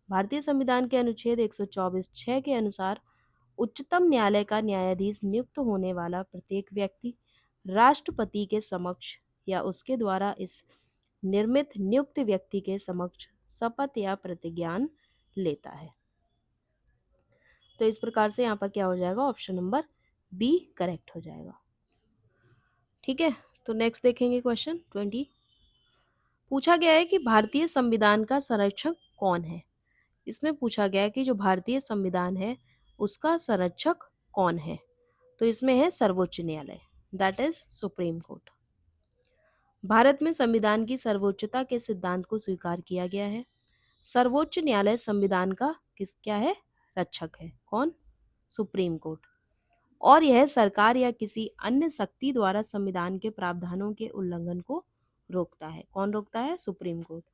भारतीय संविधान के अनुच्छेद 124(6) के अनुसार उच्चतम न्यायालय का न्यायाधीश नियुक्त होने वाला प्रत्येक व्यक्ति राष्ट्रपति के समक्ष या उसके द्वारा इस निर्मित नियुक्त व्यक्ति के समक्ष शपथ या प्रतिज्ञान लेता है। तो इस प्रकार से यहाँ पर क्या हो जाएगा, ऑप्शन नंबर बी करेक्ट हो जाएगा। ठीक है, तो नेक्स्ट देखेंगे क्वेश्चन 20, पूछा गया है कि भारतीय संविधान का संरक्षक कौन है? इसमें पूछा गया है कि जो भारतीय संविधान है उसका संरक्षक कौन है? तो इसमें है सर्वोच्च न्यायालय, that is supreme court. Bharat में संविधान की सर्वोच्चता के सिद्धांत को स्वीकार किया गया है। सर्वोच्च न्यायालय संविधान का क्या है, रक्षक है। कौन? Supreme court. और यह सरकार या किसी अन्य शक्ति द्वारा संविधान के प्रावधानों के उल्लंघन को रोकता है। कौन रोकता है? Supreme court.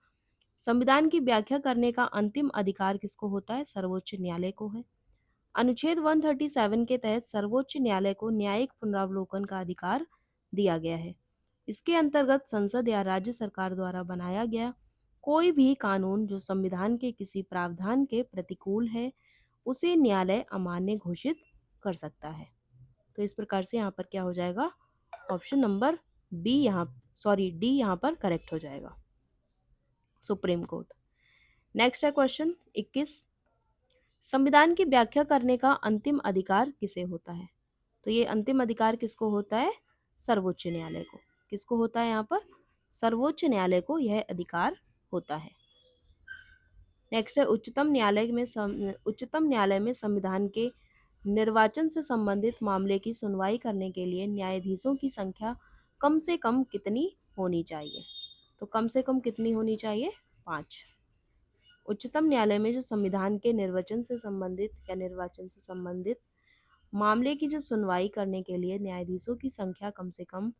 संविधान की व्याख्या करने का अंतिम अधिकार किसको होता है? सर्वोच्च न्यायालय को है। अनुच्छेद 137 के तहत सर्वोच्च न्यायालय को न्यायिक पुनरावलोकन का अधिकार दिया गया है। इसके अंतर्गत संसद या राज्य सरकार द्वारा बनाया गया कोई भी कानून जो संविधान के किसी प्रावधान के प्रतिकूल है उसे न्यायालय अमान्य घोषित कर सकता है। तो इस प्रकार से यहाँ पर क्या हो जाएगा, ऑप्शन नंबर डी यहाँ पर करेक्ट हो जाएगा, सुप्रीम कोर्ट। नेक्स्ट है क्वेश्चन 21, संविधान की व्याख्या करने का अंतिम अधिकार किसे होता है? तो ये अंतिम अधिकार किसको होता है? सर्वोच्च न्यायालय को। किसको होता है यहाँ पर? सर्वोच्च न्यायालय को यह अधिकार होता है। नेक्स्ट है उच्चतम न्यायालय में संविधान के निर्वाचन से संबंधित मामले की सुनवाई करने के लिए न्यायाधीशों की संख्या कम से कम कितनी होनी चाहिए? तो कम से कम कितनी होनी चाहिए? 5। उच्चतम न्यायालय में जो संविधान के निर्वाचन से संबंधित मामले की जो सुनवाई करने के लिए न्यायाधीशों की संख्या कम से कम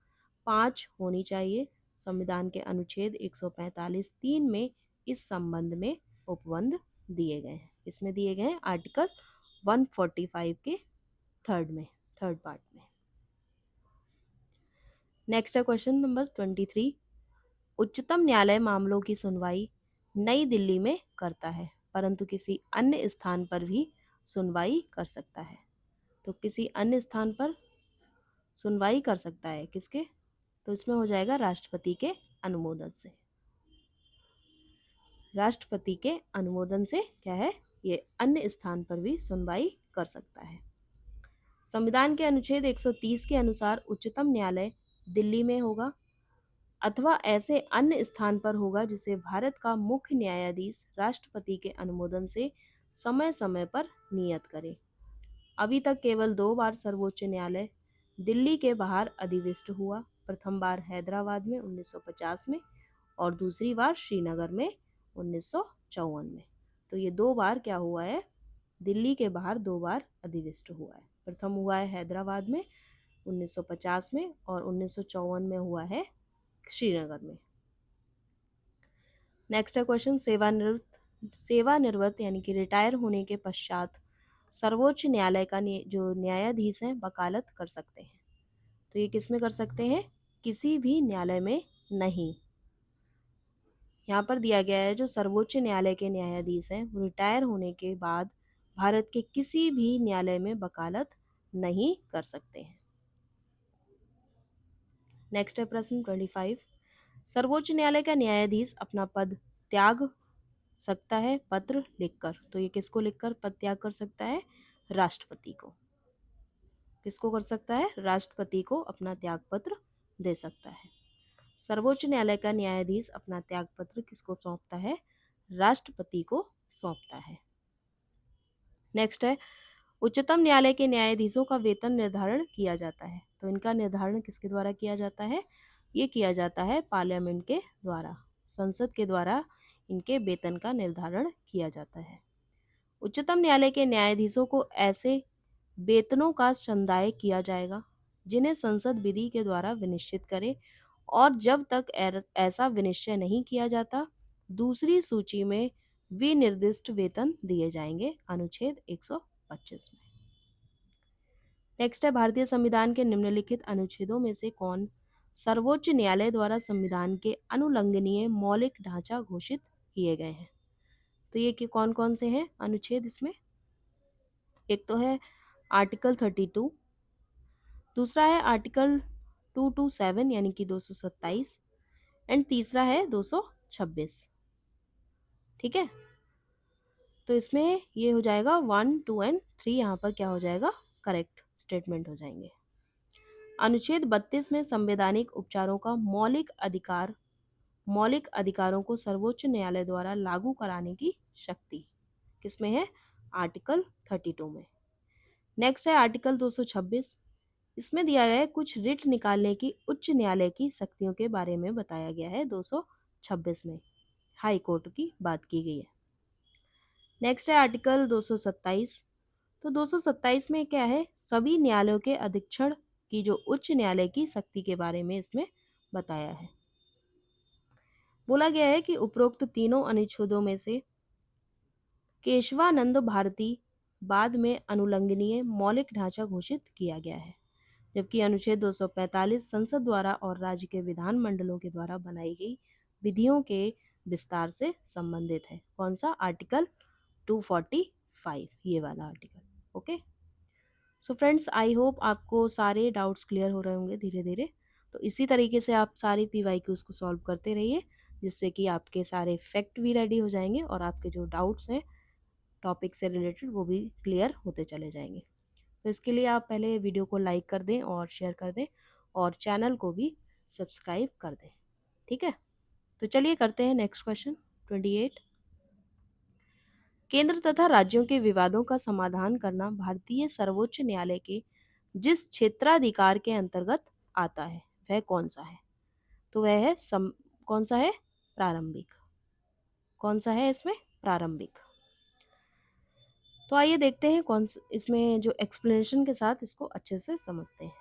5 होनी चाहिए। संविधान के अनुच्छेद 145(3) में इस संबंध में उपबंध दिए गए हैं। इसमें दिए गए हैं आर्टिकल 145 के थर्ड पार्ट में। नेक्स्ट है क्वेश्चन नंबर 23। उच्चतम न्यायालय मामलों की सुनवाई नई दिल्ली में करता है, परंतु किसी अन्य स्थान पर भी सुनवाई कर सकता है। तो किसी अन्य स्थान पर सुनवाई कर सकता है किसके? तो इसमें हो जाएगा राष्ट्रपति के अनुमोदन से। राष्ट्रपति के अनुमोदन से क्या है, ये अन्य स्थान पर भी सुनवाई कर सकता है। संविधान के अनुच्छेद 130 के अनुसार उच्चतम न्यायालय दिल्ली में होगा अथवा ऐसे अन्य स्थान पर होगा जिसे भारत का मुख्य न्यायाधीश राष्ट्रपति के अनुमोदन से समय समय पर नियत करे। अभी तक केवल 2 बार सर्वोच्च न्यायालय दिल्ली के बाहर अधिविष्ट हुआ। प्रथम बार हैदराबाद में 1950 में और दूसरी बार श्रीनगर में 1954 में। तो ये 2 बार क्या हुआ है, दिल्ली के बाहर 2 बार अधिविष्ट हुआ है। प्रथम हुआ है हैदराबाद में 1950 में और 1954 में हुआ है श्रीनगर में। नेक्स्ट है क्वेश्चन, सेवानिवृत्त यानी कि रिटायर होने के पश्चात सर्वोच्च न्यायालय का जो न्यायाधीश हैं वकालत कर सकते हैं। तो ये किस में कर सकते हैं? किसी भी न्यायालय में नहीं। यहाँ पर दिया गया है जो सर्वोच्च न्यायालय के न्यायाधीश हैं वो रिटायर होने के बाद भारत के किसी भी न्यायालय में वकालत नहीं कर सकते हैं। नेक्स्ट है प्रश्न 25। सर्वोच्च न्यायालय का न्यायाधीश अपना पद त्याग सकता है पत्र लिखकर। तो ये किसको लिखकर पद त्याग कर सकता है? राष्ट्रपति को। किसको कर सकता है? राष्ट्रपति को अपना त्याग पत्र दे सकता है। सर्वोच्च न्यायालय का न्यायाधीश अपना त्याग पत्र किसको सौंपता है? राष्ट्रपति को सौंपता है। नेक्स्ट है, उच्चतम न्यायालय के न्यायाधीशों का वेतन निर्धारण किया जाता है। तो इनका निर्धारण किसके द्वारा किया जाता है? ये किया जाता है पार्लियामेंट के द्वारा, संसद के द्वारा इनके वेतन का निर्धारण किया जाता है। उच्चतम न्यायालय के न्यायाधीशों को ऐसे वेतनों का संदाय किया जाएगा जिन्हें संसद विधि के द्वारा विनिश्चित करे और जब तक ऐसा विनिश्चय नहीं किया जाता दूसरी सूची में विनिर्दिष्ट वेतन दिए जाएंगे, अनुच्छेद 125 में। नेक्स्ट है, भारतीय संविधान के निम्नलिखित अनुच्छेदों में से कौन सर्वोच्च न्यायालय द्वारा संविधान के अनुलंघनीय मौलिक ढांचा घोषित किए गए हैं? तो ये कि कौन कौन से हैं अनुच्छेद इसमें? एक तो है आर्टिकल 32, दूसरा है आर्टिकल 227 यानी कि 227 एंड तीसरा है 226। ठीक है, तो इसमें ये हो जाएगा 1, 2 एंड 3, यहाँ पर क्या हो जाएगा? करेक्ट स्टेटमेंट हो जाएंगे। अनुच्छेद 32 में संवैधानिक उपचारों का मौलिक अधिकारों को सर्वोच्च न्यायालय द्वारा लागू कराने की शक्ति किसमें है? आर्टिकल 32 में। नेक्स्ट है आर्टिकल 226। इसमें दिया गया है कुछ रिट निकालने की उच्च न्यायालय की शक्तियों के बारे में बताया गया है। 226 में हाई कोर्ट की बात की गई है। नेक्स्ट है आर्टिकल 227। तो 227 में क्या है? सभी न्यायालयों के अधीक्षण की जो उच्च न्यायालय की शक्ति के बारे में इसमें बताया है। बोला गया है कि उपरोक्त तीनों अनुच्छेदों में से केशवानंद भारती बाद में अनुलंघनीय मौलिक ढांचा घोषित किया गया है, जबकि अनुच्छेद 245 संसद द्वारा और राज्य के विधानमंडलों के द्वारा बनाई गई विधियों के विस्तार से संबंधित है। कौन सा? आर्टिकल 245, ये वाला article. Okay, so friends, I hope आपको सारे डाउट्स क्लियर हो रहे होंगे धीरे धीरे। तो इसी तरीके से आप सारे PYQs को सॉल्व करते रहिए, जिससे कि आपके सारे फैक्ट भी रेडी हो जाएंगे और आपके जो डाउट्स हैं टॉपिक से रिलेटेड वो भी क्लियर होते चले जाएंगे। तो इसके लिए आप पहले वीडियो को लाइक कर दें और शेयर कर दें और चैनल को भी सब्सक्राइब कर दें। ठीक है, तो चलिए करते हैं नेक्स्ट क्वेश्चन 28। केंद्र तथा राज्यों के विवादों का समाधान करना भारतीय सर्वोच्च न्यायालय के जिस क्षेत्राधिकार के अंतर्गत आता है वह कौन सा है? तो वह है कौन सा है? प्रारंभिक। कौन सा है इसमें? प्रारंभिक। तो आइए देखते हैं इसमें जो एक्सप्लेनेशन के साथ इसको अच्छे से समझते हैं।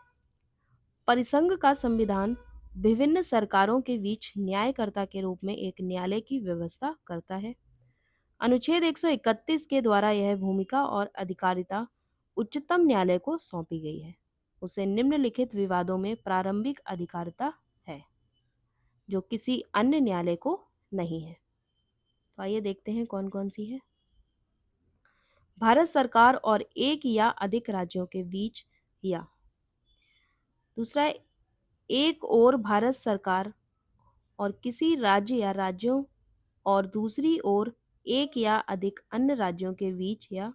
परिसंघ का संविधान विभिन्न सरकारों के बीच न्यायकर्ता के रूप में एक न्यायालय की व्यवस्था करता है। अनुच्छेद 131 के द्वारा यह भूमिका और अधिकारिता उच्चतम न्यायालय को सौंपी गई है। उसे निम्नलिखित विवादों में प्रारंभिक अधिकारिता है जो किसी अन्य न्यायालय को नहीं है। तो आइए देखते हैं कौन कौन सी है। भारत सरकार और एक या अधिक राज्यों के बीच, या दूसरा, एक और भारत सरकार और किसी राज्य या राज्यों और दूसरी ओर एक या अधिक अन्य राज्यों के बीच, या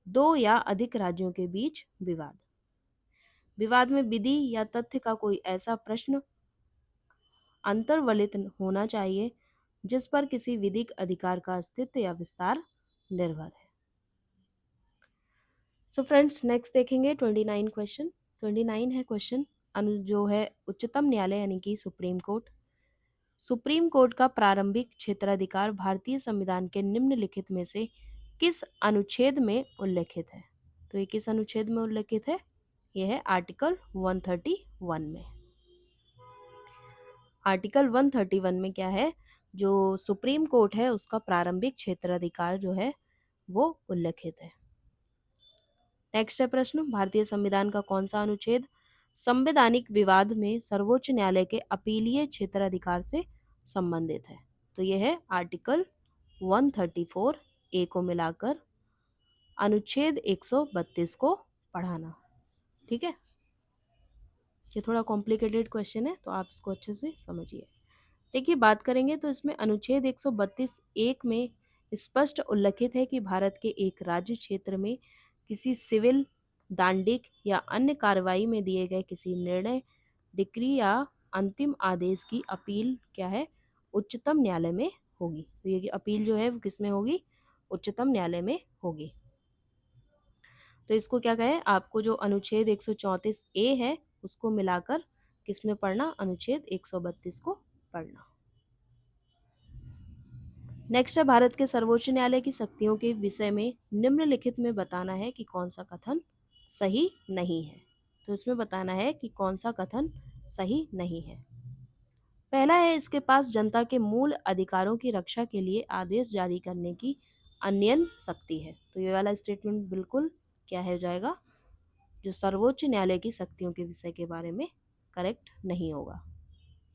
दो या अधिक राज्यों के बीच विवाद। विवाद में विधि या तथ्य का कोई ऐसा प्रश्न अंतर्वलित होना चाहिए जिस पर किसी विधिक अधिकार का अस्तित्व या विस्तार निर्भर है। सो फ्रेंड्स, नेक्स्ट देखेंगे 29 क्वेश्चन। 29 है क्वेश्चन जो है उच्चतम न्यायालय यानी कि सुप्रीम कोर्ट। सुप्रीम कोर्ट का प्रारंभिक क्षेत्राधिकार भारतीय संविधान के निम्नलिखित में से किस अनुच्छेद में उल्लेखित है? तो ये किस अनुच्छेद में उल्लेखित है? यह है आर्टिकल 131 में। आर्टिकल 131 में क्या है? जो सुप्रीम कोर्ट है उसका प्रारंभिक क्षेत्राधिकार जो है वो उल्लेखित है। नेक्स्ट है प्रश्न, भारतीय संविधान का कौन सा अनुच्छेद संवैधानिक विवाद में सर्वोच्च न्यायालय के अपीलीय क्षेत्राधिकार से संबंधित है? तो यह है आर्टिकल 134 ए को मिलाकर अनुच्छेद 132 को पढ़ाना। ठीक है, ये थोड़ा कॉम्प्लिकेटेड क्वेश्चन है तो आप इसको अच्छे से समझिए। देखिए, बात करेंगे तो इसमें अनुच्छेद 132 एक में स्पष्ट उल्लेखित है कि भारत के एक राज्य क्षेत्र में किसी सिविल, दांडिक या अन्य कार्रवाई में दिए गए किसी निर्णय, डिक्री या अंतिम आदेश की अपील क्या है? उच्चतम न्यायालय में होगी। तो ये अपील जो है वो किस में होगी? उच्चतम न्यायालय में होगी। तो इसको क्या कहे? आपको जो अनुच्छेद 134 ए है उसको मिलाकर किस में पढ़ना? अनुच्छेद 132 को पढ़ना। नेक्स्ट है, भारत के सर्वोच्च न्यायालय की शक्तियों के विषय में निम्नलिखित में बताना है कि कौन सा कथन सही नहीं है। तो इसमें बताना है कि कौन सा कथन सही नहीं है। पहला है, इसके पास जनता के मूल अधिकारों की रक्षा के लिए आदेश जारी करने की अनन्य शक्ति है। तो ये वाला स्टेटमेंट बिल्कुल क्या है हो जाएगा? जो सर्वोच्च न्यायालय की शक्तियों के विषय के बारे में करेक्ट नहीं होगा,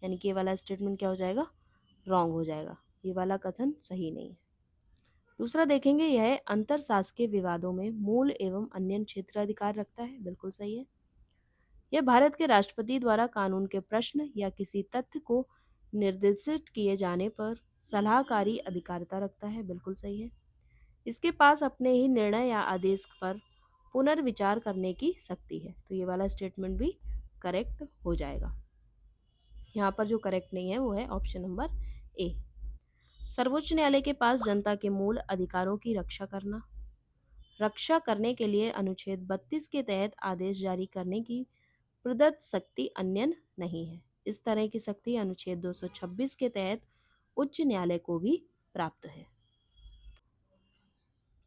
यानी कि ये वाला स्टेटमेंट क्या हो जाएगा? रॉन्ग हो जाएगा। ये वाला कथन सही नहीं है। दूसरा देखेंगे, यह अंतर शासकीय विवादों में मूल एवं अन्य क्षेत्राधिकार रखता है। बिल्कुल सही है। यह भारत के राष्ट्रपति द्वारा कानून के प्रश्न या किसी तथ्य को निर्देशित किए जाने पर सलाहकारी अधिकारिता रखता है। बिल्कुल सही है। इसके पास अपने ही निर्णय या आदेश पर पुनर्विचार करने की शक्ति है। तो ये वाला स्टेटमेंट भी करेक्ट हो जाएगा। यहाँ पर जो करेक्ट नहीं है वो है ऑप्शन नंबर ए। सर्वोच्च न्यायालय के पास जनता के मूल अधिकारों की रक्षा करने के लिए अनुच्छेद 32 के तहत आदेश जारी करने की प्रदत्त शक्ति अन्य नहीं है। इस तरह की शक्ति अनुच्छेद 226 के तहत उच्च न्यायालय को भी प्राप्त है।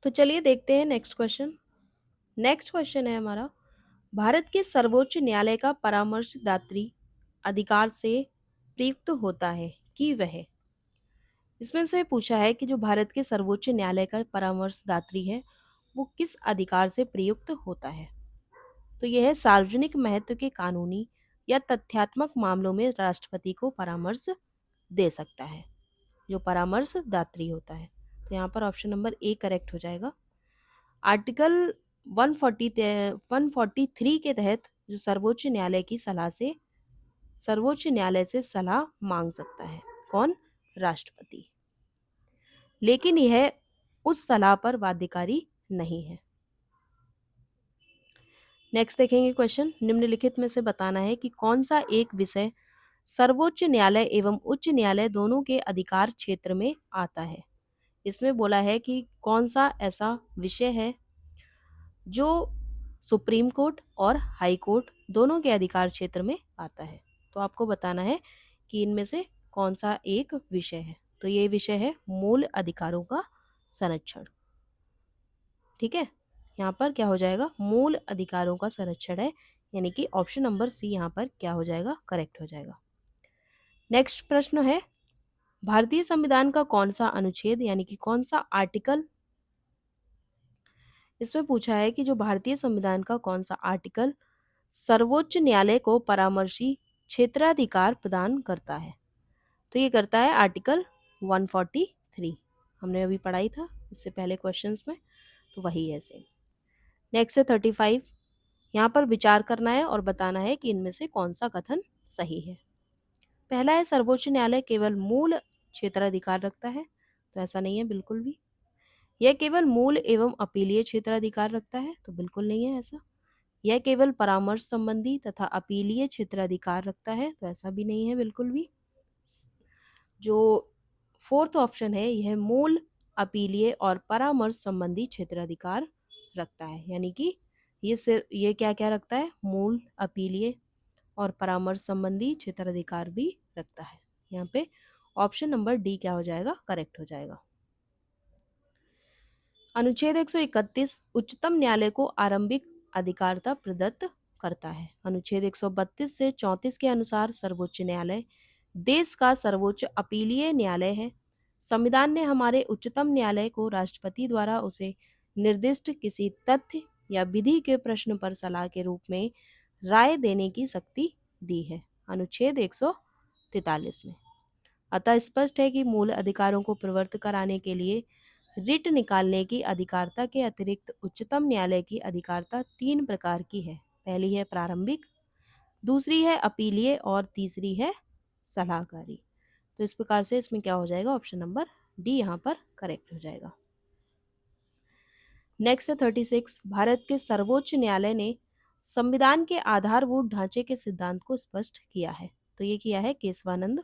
तो चलिए देखते हैं नेक्स्ट क्वेश्चन। नेक्स्ट क्वेश्चन है हमारा, भारत के सर्वोच्च न्यायालय का परामर्शदात्री अधिकार से प्रयुक्त होता है कि वह? इसमें से पूछा है कि जो भारत के सर्वोच्च न्यायालय का परामर्शदात्री है वो किस अधिकार से प्रयुक्त होता है? तो यह है सार्वजनिक महत्व के कानूनी या तथ्यात्मक मामलों में राष्ट्रपति को परामर्श दे सकता है, जो परामर्शदात्री होता है। तो यहाँ पर ऑप्शन नंबर ए करेक्ट हो जाएगा। आर्टिकल 143 के तहत जो सर्वोच्च न्यायालय से सलाह मांग सकता है। कौन? राष्ट्रपति। लेकिन यह उस सलाह पर बाध्यकारी नहीं है। नेक्स्ट देखेंगे क्वेश्चन, निम्नलिखित में से बताना है कि कौन सा एक विषय सर्वोच्च न्यायालय एवं उच्च न्यायालय दोनों के अधिकार क्षेत्र में आता है। इसमें बोला है कि कौन सा ऐसा विषय है जो सुप्रीम कोर्ट और हाई कोर्ट दोनों के अधिकार क्षेत्र में आता है। तो आपको बताना है कि इनमें से कौन सा एक विषय है। तो ये विषय है मूल अधिकारों का संरक्षण। ठीक है, यहाँ पर क्या हो जाएगा, मूल अधिकारों का संरक्षण है, यानी कि ऑप्शन नंबर सी यहाँ पर क्या हो जाएगा, करेक्ट हो जाएगा। नेक्स्ट प्रश्न है, भारतीय संविधान का कौन सा अनुच्छेद यानी कि कौन सा आर्टिकल, इसमें पूछा है कि जो भारतीय संविधान का कौन सा आर्टिकल सर्वोच्च न्यायालय को परामर्शी क्षेत्राधिकार प्रदान करता है। तो ये करता है आर्टिकल 143, हमने अभी पढ़ाई था इससे पहले क्वेश्चंस में, तो वही है सेम। नेक्स्ट है 35, यहाँ पर विचार करना है और बताना है कि इनमें से कौन सा कथन सही है। पहला है सर्वोच्च न्यायालय केवल मूल क्षेत्राधिकार रखता है, तो ऐसा नहीं है बिल्कुल भी। यह केवल मूल एवं अपीलीय क्षेत्राधिकार रखता है, तो बिल्कुल नहीं है ऐसा। यह केवल परामर्श संबंधी तथा अपीलीय क्षेत्राधिकार रखता है, तो ऐसा भी नहीं है बिल्कुल भी। जो फोर्थ ऑप्शन है यह मूल, अपीलीय और परामर्श संबंधी क्षेत्राधिकार रखता है, यानी कि ये क्या क्या रखता है, मूल, अपीलीय और परामर्श संबंधी क्षेत्राधिकार भी रखता है। यहाँ पे ऑप्शन नंबर डी क्या हो जाएगा, करेक्ट हो जाएगा। अनुच्छेद 131 उच्चतम न्यायालय को आरंभिक अधिकारता प्रदत्त करता है। अनुच्छेद 132 से 34 के अनुसार सर्वोच्च न्यायालय देश का सर्वोच्च अपीलीय न्यायालय है। संविधान ने हमारे उच्चतम न्यायालय को राष्ट्रपति द्वारा उसे निर्दिष्ट किसी तथ्य या विधि के प्रश्न पर सलाह के रूप में राय देने की शक्ति दी है, अनुच्छेद 143 में। अतः स्पष्ट है कि मूल अधिकारों को प्रवर्त कराने के लिए रिट निकालने की अधिकारता के अतिरिक्त उच्चतम न्यायालय की अधिकारता 3 प्रकार की है। पहली है प्रारंभिक, दूसरी है अपीलीय और तीसरी है सलाहकारी। तो इस प्रकार से इसमें क्या हो जाएगा, ऑप्शन नंबर डी यहाँ पर करेक्ट हो जाएगा। नेक्स्ट है 36, भारत के सर्वोच्च न्यायालय ने संविधान के आधारभूत ढांचे के सिद्धांत को स्पष्ट किया है। तो ये किया है केशवानंद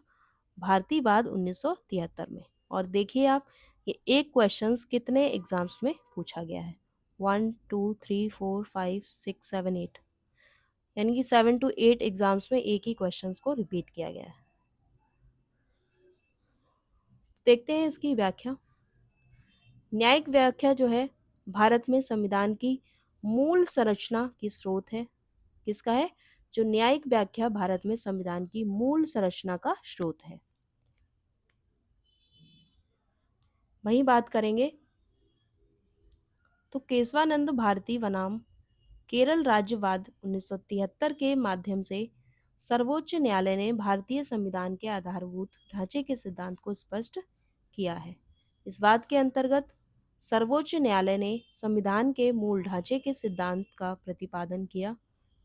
भारतीवाद 1973 में। और देखिए आप, ये एक क्वेश्चंस कितने एग्जाम्स में पूछा गया है, 1 2 3 4 5 6 7 8, यानी कि 7 to 8 एग्जाम्स में एक ही क्वेश्चंस को रिपीट किया गया है। देखते हैं इसकी व्याख्या। न्यायिक व्याख्या जो है भारत में संविधान की मूल संरचना की स्रोत है। किसका है, जो न्यायिक व्याख्या भारत में संविधान की मूल संरचना का स्रोत है। वही बात करेंगे तो केशवानंद भारती बनाम केरल राज्यवाद 1973 के माध्यम से सर्वोच्च न्यायालय ने भारतीय संविधान के आधारभूत ढांचे के सिद्धांत को स्पष्ट किया है। इस बात के अंतर्गत सर्वोच्च न्यायालय ने संविधान के मूल ढांचे के सिद्धांत का प्रतिपादन किया,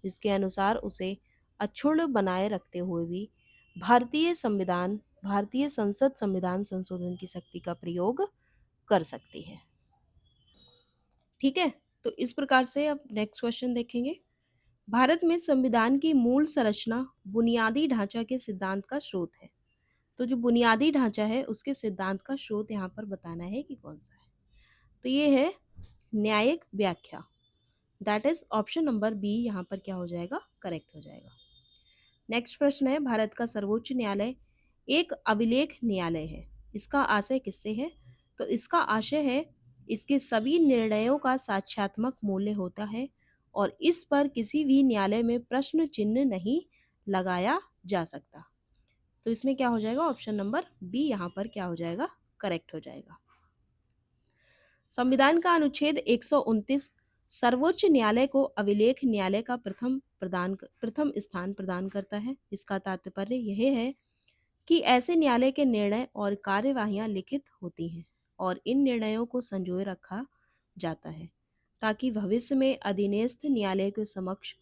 जिसके अनुसार उसे अक्षुण्ण बनाए रखते हुए भी भारतीय संसद संविधान संशोधन की शक्ति का प्रयोग कर सकती है। ठीक है, तो इस प्रकार से अब नेक्स्ट क्वेश्चन देखेंगे। भारत में संविधान की मूल संरचना बुनियादी ढांचा के सिद्धांत का स्रोत है। तो जो बुनियादी ढांचा है उसके सिद्धांत का स्रोत यहाँ पर बताना है कि कौन सा है। तो ये है न्यायिक व्याख्या, that is option number B यहाँ पर क्या हो जाएगा, करेक्ट हो जाएगा। नेक्स्ट प्रश्न है, भारत का सर्वोच्च न्यायालय एक अभिलेख न्यायालय है, इसका आशय किससे है। तो इसका आशय है इसके सभी निर्णयों का साक्ष्यात्मक मूल्य होता है और इस पर किसी भी न्यायालय में प्रश्न चिन्ह नहीं लगाया जा सकता। तो इसमें क्या हो जाएगा, ऑप्शन नंबर बी यहाँ पर क्या हो जाएगा, करेक्ट हो जाएगा। संविधान का अनुच्छेद 129 सर्वोच्च न्यायालय को अभिलेख न्यायालय का प्रथम स्थान प्रदान करता है। इसका तात्पर्य यह है कि ऐसे न्यायालय के निर्णय और कार्यवाहियां लिखित होती हैं और इन निर्णयों को संजोए रखा जाता है ताकि भविष्य में अधीनस्थ न्यायालय के समक्ष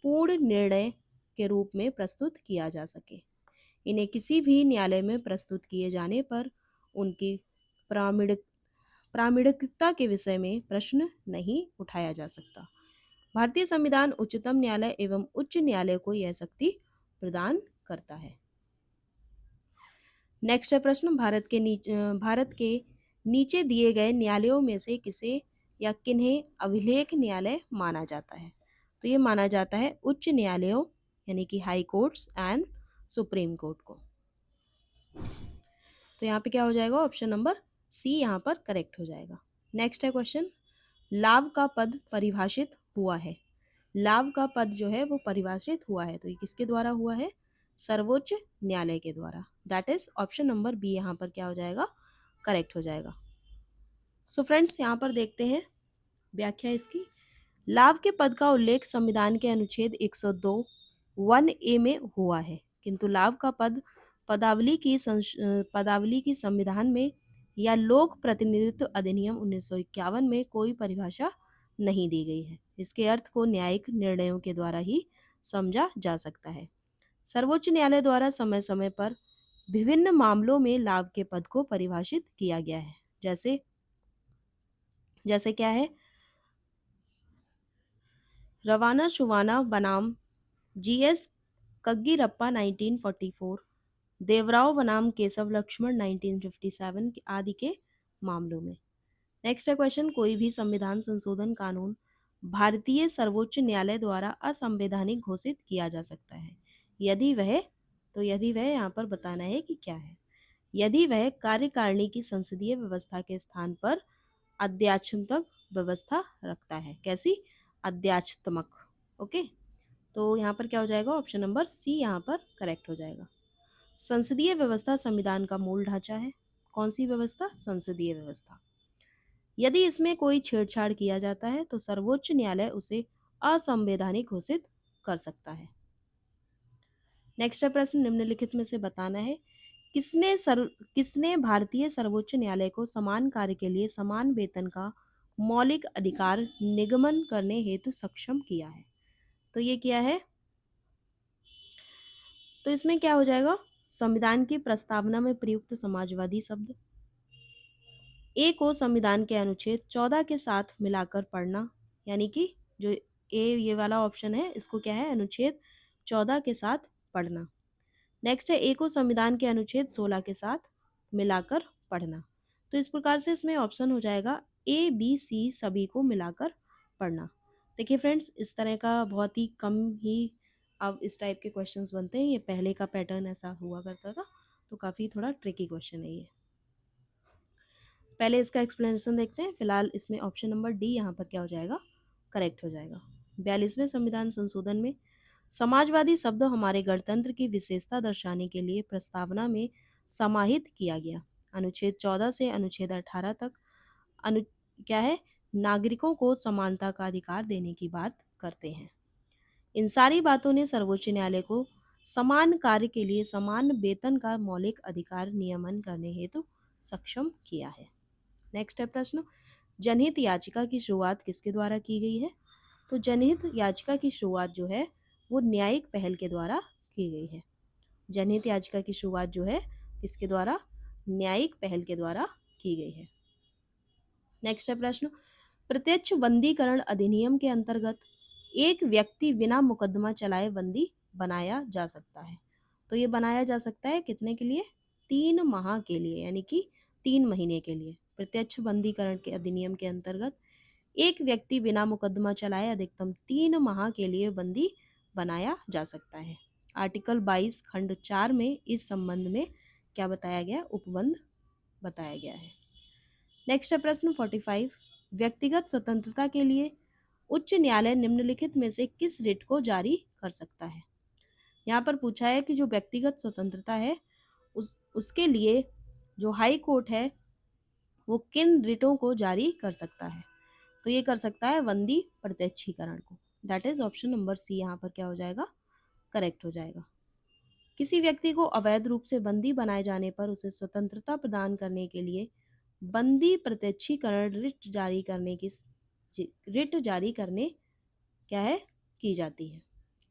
पूर्ण निर्णय के रूप में प्रस्तुत किया जा सके। इन्हें किसी भी न्यायालय में प्रस्तुत किए जाने पर उनकी प्रामाणिकता के विषय में प्रश्न नहीं उठाया जा सकता। भारतीय संविधान उच्चतम न्यायालय एवं उच्च न्यायालय को यह शक्ति प्रदान करता है। नेक्स्ट है प्रश्न, भारत के नीचे दिए गए न्यायालयों में से किसे या किन्हें अभिलेख न्यायालय माना जाता है? तो ये माना जाता है उच्च न्यायालयों यानी कि high courts and supreme court को। तो यहाँ पे क्या हो जाएगा? ऑप्शन नंबर सी यहाँ पर करेक्ट हो जाएगा। नेक्स्ट है क्वेश्चन, लाभ का पद परिभाषित हुआ है। लाभ का पद जो है वो परिभाषित हुआ है, तो ये किसके द्वारा हुआ है? सर्वोच्च न्यायालय के द्वारा। That is option number B यहाँ पर क्या हो जाएगा? करेक्ट हो जाएगा। सो फ्रेंड्स, यहाँ पर देखते हैं व्याख्या इसकी। लाभ के पद का उल्लेख संविधान के अनुच्छेद 102 1 ए में हुआ है, किंतु लाभ का पद पदावली की संविधान में या लोक प्रतिनिधित्व अधिनियम 1951 में कोई परिभाषा नहीं दी गई है। इसके अर्थ को न्यायिक निर्णयों के द्वारा ही समझा जा सकता है। सर्वोच्च न्यायालय द्वारा समय समय पर विभिन्न मामलों में लाभ के पद को परिभाषित किया गया है। जैसे जैसे क्या है? रवाना शुवाना बनाम जीएस कग्गीरप्पा 1944, देवराव बनाम केशव लक्ष्मण 1957 आदि के मामलों में। नेक्स्ट है क्वेश्चन, कोई भी संविधान संशोधन कानून भारतीय सर्वोच्च न्यायालय द्वारा असंवैधानिक घोषित किया जा सकता है यदि वह यहाँ पर बताना है कि क्या है। यदि वह कार्यकारिणी की संसदीय व्यवस्था के स्थान पर अध्यात्मक व्यवस्था रखता है। कैसी? अध्यात्मक। ओके, तो यहाँ पर क्या हो जाएगा? ऑप्शन नंबर सी यहाँ पर करेक्ट हो जाएगा। संसदीय व्यवस्था संविधान का मूल ढांचा है। कौन सी व्यवस्था? संसदीय व्यवस्था। यदि इसमें कोई छेड़छाड़ किया जाता है तो सर्वोच्च न्यायालय उसे असंवैधानिक घोषित कर सकता है। नेक्स्ट है प्रश्न, निम्नलिखित में से बताना है किसने भारतीय सर्वोच्च न्यायालय को समान कार्य के लिए समान वेतन का मौलिक अधिकार निगमन करने हेतु सक्षम किया है? तो ये क्या है? तो इसमें क्या हो जाएगा? संविधान की प्रस्तावना में प्रयुक्त समाजवादी शब्द, ए को संविधान के अनुच्छेद 14 के साथ मिलाकर पढ़ना, यानी कि जो ए ये वाला ऑप्शन है इसको क्या है? अनुच्छेद 14 के साथ पढ़ना। नेक्स्ट है ए को संविधान के अनुच्छेद 16 के साथ मिलाकर पढ़ना। तो इस प्रकार से इसमें ऑप्शन हो जाएगा ए बी सी सभी को मिलाकर पढ़ना। देखिए फ्रेंड्स, इस तरह का बहुत ही कम ही अब इस टाइप के क्वेश्चंस बनते हैं। ये पहले का पैटर्न ऐसा हुआ करता था, तो काफ़ी थोड़ा ट्रिकी क्वेश्चन है ये। पहले इसका एक्सप्लेनेशन देखते हैं। फिलहाल इसमें ऑप्शन नंबर डी यहाँ पर क्या हो जाएगा? करेक्ट हो जाएगा। 42वें संविधान संशोधन में समाजवादी शब्द हमारे गणतंत्र की विशेषता दर्शाने के लिए प्रस्तावना में समाहित किया गया। अनुच्छेद 14 से अनुच्छेद 18 तक अनु क्या है? नागरिकों को समानता का अधिकार देने की बात करते हैं। इन सारी बातों ने सर्वोच्च न्यायालय को समान कार्य के लिए समान वेतन का मौलिक अधिकार नियमन करने हेतु सक्षम किया है। नेक्स्ट है प्रश्न, जनहित याचिका की शुरुआत किसके द्वारा की गई है? तो जनहित याचिका की शुरुआत जो है वो न्यायिक पहल के द्वारा की गई है। जनहित याचिका की शुरुआत जो है किसके द्वारा? न्यायिक पहल के द्वारा की गई है। नेक्स्ट है प्रश्न, प्रत्यक्ष बंदीकरण अधिनियम के अंतर्गत एक व्यक्ति बिना मुकदमा चलाए बंदी बनाया जा सकता है। तो ये बनाया जा सकता है कितने के लिए? 3 माह के लिए, यानी कि 3 महीने के लिए। प्रत्यक्ष बंदीकरण के अधिनियम के अंतर्गत एक व्यक्ति बिना मुकदमा चलाए अधिकतम 3 माह के लिए बंदी बनाया जा सकता है। आर्टिकल 22 खंड 4 में इस संबंध में क्या बताया गया? उपबंध बताया गया है। नेक्स्ट है प्रश्न 45, व्यक्तिगत स्वतंत्रता के लिए उच्च न्यायालय निम्नलिखित में से किस रिट को जारी कर सकता है? यहाँ पर पूछा है कि जो व्यक्तिगत स्वतंत्रता है उसके लिए जो हाई कोर्ट है वो किन रिटों को जारी कर सकता है? तो ये कर सकता है बंदी प्रत्यक्षीकरण को। That is option number c यहाँ पर क्या हो जाएगा? करेक्ट हो जाएगा। किसी व्यक्ति को अवैध रूप से बंदी बनाए जाने पर उसे स्वतंत्रता प्रदान करने के लिए बंदी प्रत्यक्षीकरण रिट जारी करने क्या है? की जाती है।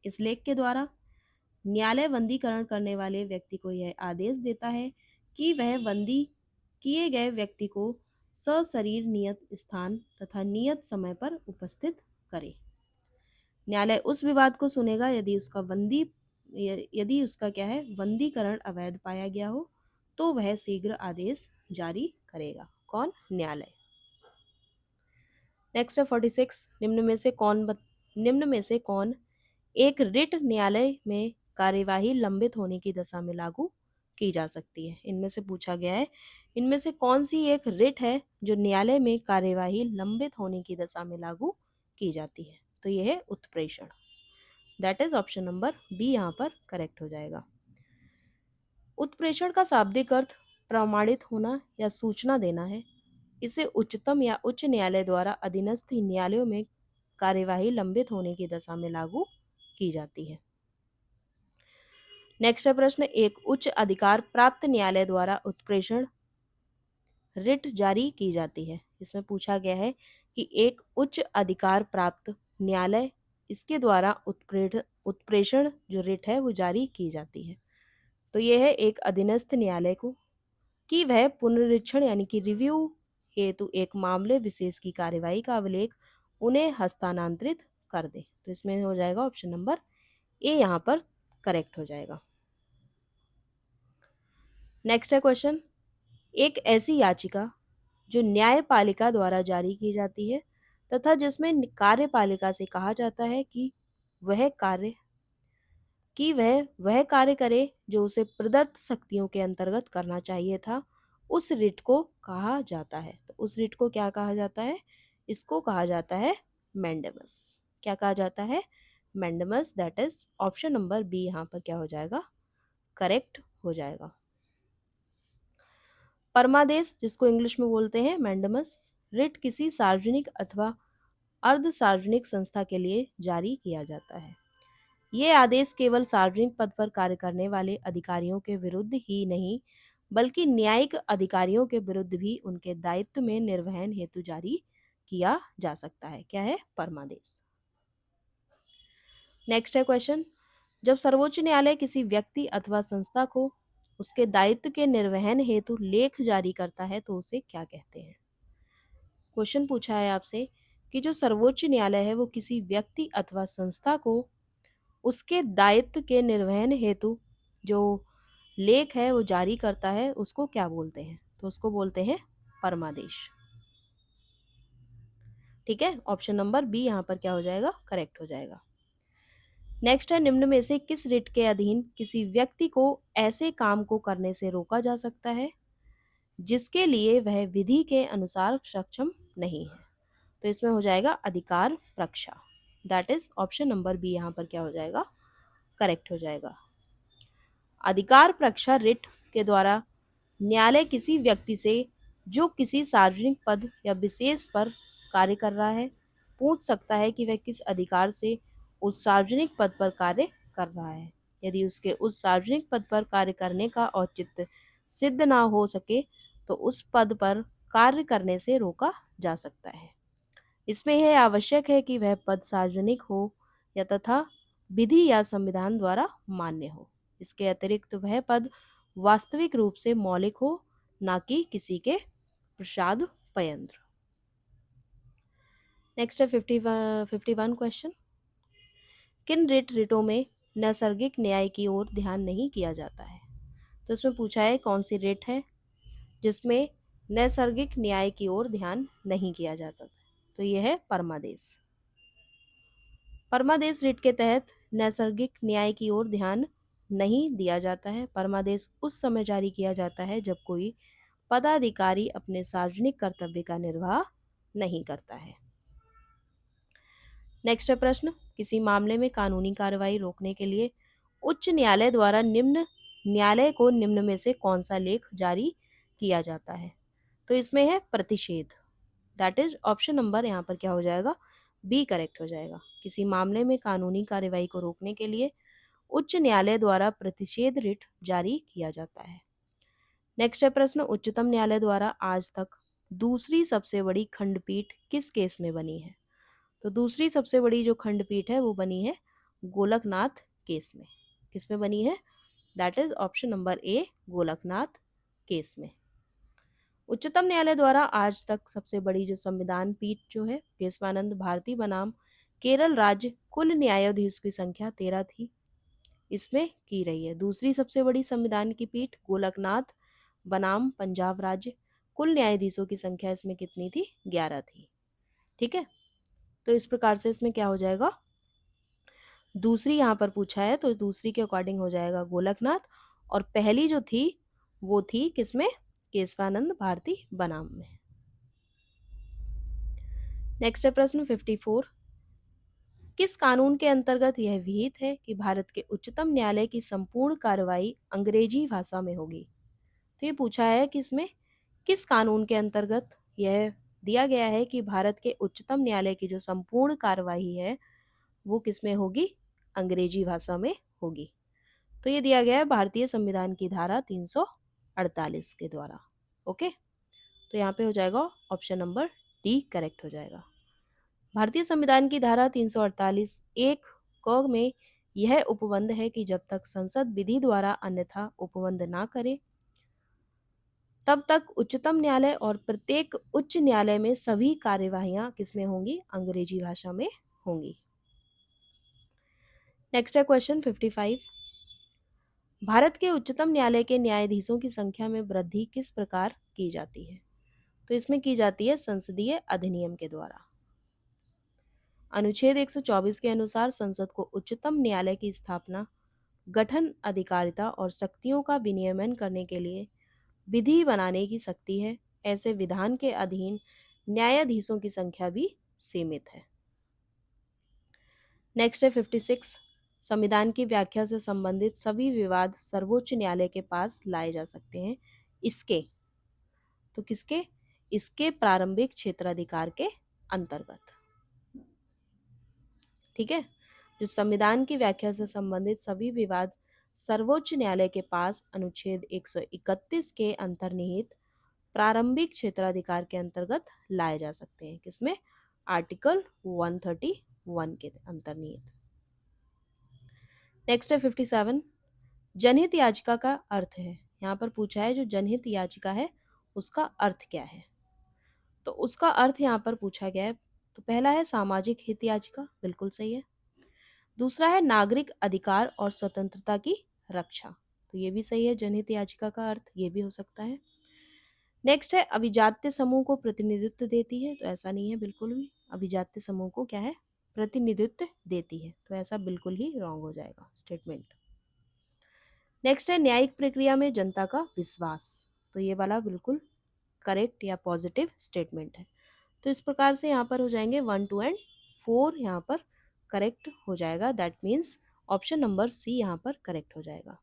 इस लेख के द्वारा न्यायालय बंदीकरण करने वाले व्यक्ति को यह आदेश देता है कि वह बंदी किए गए व्यक्ति को सशरीर नियत स्थान तथा नियत समय पर उपस्थित करे। न्यायालय उस विवाद को सुनेगा यदि उसका क्या है? बंदीकरण अवैध पाया गया हो तो वह शीघ्र आदेश जारी करेगा। कौन? न्यायालय। नेक्स्ट है 46, निम्न में से कौन एक रिट न्यायालय में कार्यवाही लंबित होने की दशा में लागू की जा सकती है? इनमें से पूछा गया है, इनमें से कौन सी एक रिट है जो न्यायालय में कार्यवाही लंबित होने की दशा में लागू की जाती है? तो यह है उत्प्रेषण। That is option number B यहाँ पर करेक्ट हो जाएगा। उत्प्रेषण का शाब्दिक अर्थ प्रमाणित होना या सूचना देना है। इसे उच्चतम या उच्च न्यायालय द्वारा अधीनस्थ न्यायालयों में कार्यवाही लंबित होने की दशा में लागू की जाती है। नेक्स्ट है प्रश्न, एक उच्च अधिकार प्राप्त न्यायालय द्वारा उत्प्रेषण रिट जारी की जाती है। इसमें पूछा गया है कि एक उच्च अधिकार प्राप्त न्यायालय, इसके द्वारा उत्प्रेषण जो रिट है वो जारी की जाती है। तो यह है एक अधीनस्थ न्यायालय को कि वह पुनरीक्षण यानी कि रिव्यू हेतु एक मामले विशेष की कार्यवाही का अभिलेख उन्हें हस्तांतरित कर दे। तो इसमें हो जाएगा ऑप्शन नंबर ए यहाँ पर करेक्ट हो जाएगा। नेक्स्ट है क्वेश्चन, एक ऐसी याचिका जो न्यायपालिका द्वारा जारी की जाती है तथा जिसमें कार्यपालिका से कहा जाता है कि वह वह कार्य करे जो उसे प्रदत्त शक्तियों के अंतर्गत करना चाहिए था, उस रिट को कहा जाता है। तो उस रिट को क्या कहा जाता है? इसको कहा जाता है मैंडेमस। क्या कहा जाता है? Mandamus. That is option number B यहाँ पर क्या हो जाएगा? करेक्ट हो जाएगा। परमादेश, जिसको इंग्लिश में बोलते हैं मैंडेमस, रिट किसी सार्वजनिक अथवा अर्ध सार्वजनिक संस्था के लिए जारी किया जाता है। ये आदेश केवल सार्वजनिक पद पर कार्य करने वाले अधिकारियों के विरुद्ध ही नहीं बल्कि न्यायिक अधिकारियों के विरुद्ध भी उनके दायित्व में निर्वहन हेतु जारी किया जा सकता है। क्या है? परमादेश। नेक्स्ट है क्वेश्चन, जब सर्वोच्च न्यायालय किसी व्यक्ति अथवा संस्था को उसके दायित्व के निर्वहन हेतु लेख जारी करता है तो उसे क्या कहते हैं? क्वेश्चन पूछा है आपसे कि जो सर्वोच्च न्यायालय है वो किसी व्यक्ति अथवा संस्था को उसके दायित्व के निर्वहन हेतु जो लेख है वो जारी करता है, उसको क्या बोलते हैं? तो उसको बोलते हैं परमादेश। ठीक है, ऑप्शन नंबर बी यहाँ पर क्या हो जाएगा? करेक्ट हो जाएगा। नेक्स्ट है, निम्न में से किस रिट के अधीन किसी व्यक्ति को ऐसे काम को करने से रोका जा सकता है जिसके लिए वह विधि के अनुसार सक्षम नहीं है? तो इसमें हो जाएगा अधिकार प्रक्षा। That is option number B यहाँ पर क्या हो जाएगा? करेक्ट हो जाएगा। अधिकार प्रक्षा रिट के द्वारा न्यायालय किसी व्यक्ति से जो किसी सार्वजनिक पद या विशेष पर कार्य कर रहा है पूछ सकता है कि वह किस अधिकार से उस सार्वजनिक पद पर कार्य कर रहा है। यदि उसके उस सार्वजनिक पद पर कार्य करने का औचित्य सिद्ध ना हो सके तो उस पद पर कार्य करने से रोका जा सकता है। इसमें यह आवश्यक है कि वह पद सार्वजनिक हो या तथा विधि या संविधान द्वारा मान्य हो। इसके अतिरिक्त वह पद वास्तविक रूप से मौलिक हो, ना कि किसी के प्रसाद पयंत्र। नेक्स्ट है 51 क्वेश्चन, किन रिटों में नैसर्गिक न्याय की ओर ध्यान नहीं किया जाता है? तो इसमें पूछा है कौन सी रिट है जिसमें नैसर्गिक न्याय की ओर ध्यान नहीं किया जाता था? तो यह है परमादेश। परमादेश रिट के तहत नैसर्गिक न्याय की ओर ध्यान नहीं दिया जाता है। परमादेश उस समय जारी किया जाता है जब कोई पदाधिकारी अपने सार्वजनिक कर्तव्य का निर्वाह नहीं करता है। नेक्स्ट है प्रश्न, किसी मामले में कानूनी कार्रवाई रोकने के लिए उच्च न्यायालय द्वारा न्यायालय को निम्न में से कौन सा लेख जारी किया जाता है? तो इसमें है प्रतिषेध। दैट इज ऑप्शन नंबर यहाँ पर क्या हो जाएगा? बी करेक्ट हो जाएगा। किसी मामले में कानूनी कार्रवाई को रोकने के लिए उच्च न्यायालय द्वारा प्रतिषेध रिट जारी किया जाता है। नेक्स्ट है प्रश्न, उच्चतम न्यायालय द्वारा आज तक दूसरी सबसे बड़ी खंडपीठ किस केस में बनी है? तो दूसरी सबसे बड़ी जो खंडपीठ है वो बनी है गोलकनाथ केस में। किस में बनी है? That is option number A, Golaknath case में। उच्चतम न्यायालय द्वारा आज तक सबसे बड़ी जो संविधान पीठ जो है केशवानंद भारती बनाम केरल राज्य कुल न्यायाधीश की संख्या 13 थी, इसमें की रही है। दूसरी सबसे बड़ी संविधान की पीठ गोलकनाथ बनाम पंजाब राज्य कुल न्यायाधीशों की संख्या इसमें कितनी थी? 11 थी। ठीक है, तो इस प्रकार से इसमें क्या हो जाएगा, दूसरी यहाँ पर पूछा है तो दूसरी के अकॉर्डिंग हो जाएगा गोलकनाथ, और पहली जो थी वो थी किसमें? केशवानंद भारती बनाम में। नेक्स्ट है प्रश्न 54, किस कानून के अंतर्गत यह विहित है कि भारत के उच्चतम न्यायालय की संपूर्ण कार्रवाई अंग्रेजी भाषा में होगी? तो ये पूछा है कि इसमें किस कानून के अंतर्गत यह दिया गया है कि भारत के उच्चतम न्यायालय की जो संपूर्ण कार्यवाही है वो किस में होगी? अंग्रेजी भाषा में होगी। तो ये दिया गया है भारतीय संविधान की धारा 348 के द्वारा। ओके, तो यहाँ पे हो जाएगा ऑप्शन नंबर डी करेक्ट हो जाएगा। भारतीय संविधान की धारा 348 एक क में यह उपबंध है कि जब तक संसद विधि द्वारा अन्यथा उपबंध ना करे तब तक उच्चतम न्यायालय और प्रत्येक उच्च न्यायालय में सभी कार्यवाहियां किसमें होंगी? अंग्रेजी भाषा में होंगी। नेक्स्ट है क्वेश्चन 55, भारत के उच्चतम न्यायालय के न्यायाधीशों की संख्या में वृद्धि किस प्रकार की जाती है? तो इसमें की जाती है संसदीय अधिनियम के द्वारा। अनुच्छेद 124 के अनुसार संसद को उच्चतम न्यायालय की स्थापना, गठन, अधिकारिता और शक्तियों का विनियमन करने के लिए विधि बनाने की शक्ति है। ऐसे विधान के अधीन न्यायाधीशों की संख्या भी सीमित है। नेक्स्ट है 56, संविधान की व्याख्या से संबंधित सभी विवाद सर्वोच्च न्यायालय के पास लाए जा सकते हैं। इसके, तो किसके? इसके प्रारंभिक क्षेत्राधिकार के अंतर्गत। ठीक है, जो संविधान की व्याख्या से संबंधित सभी विवाद सर्वोच्च न्यायालय के पास अनुच्छेद 131 के अंतर्निहित प्रारंभिक क्षेत्राधिकार के अंतर्गत लाए जा सकते हैं। किसमें? आर्टिकल 131 के अंतर्निहित। नेक्स्ट है 57, जनहित याचिका का अर्थ है। यहाँ पर पूछा है जो जनहित याचिका है उसका अर्थ क्या है? तो उसका अर्थ यहाँ पर पूछा गया है। तो पहला है सामाजिक हित याचिका, बिल्कुल सही है। दूसरा है नागरिक अधिकार और स्वतंत्रता की रक्षा, तो ये भी सही है, जनहित याचिका का अर्थ ये भी हो सकता है। नेक्स्ट है अभिजात्य समूह को प्रतिनिधित्व देती है, तो ऐसा नहीं है बिल्कुल भी, अभिजात्य समूह को क्या है? प्रतिनिधित्व देती है, तो ऐसा बिल्कुल ही रॉन्ग हो जाएगा स्टेटमेंट। नेक्स्ट है न्यायिक प्रक्रिया में जनता का विश्वास, तो ये वाला बिल्कुल करेक्ट या पॉजिटिव स्टेटमेंट है। तो इस प्रकार से यहाँ पर हो जाएंगे 1, 2 एंड 4 यहाँ पर करेक्ट हो जाएगा। That means option number c यहाँ पर करेक्ट हो जाएगा।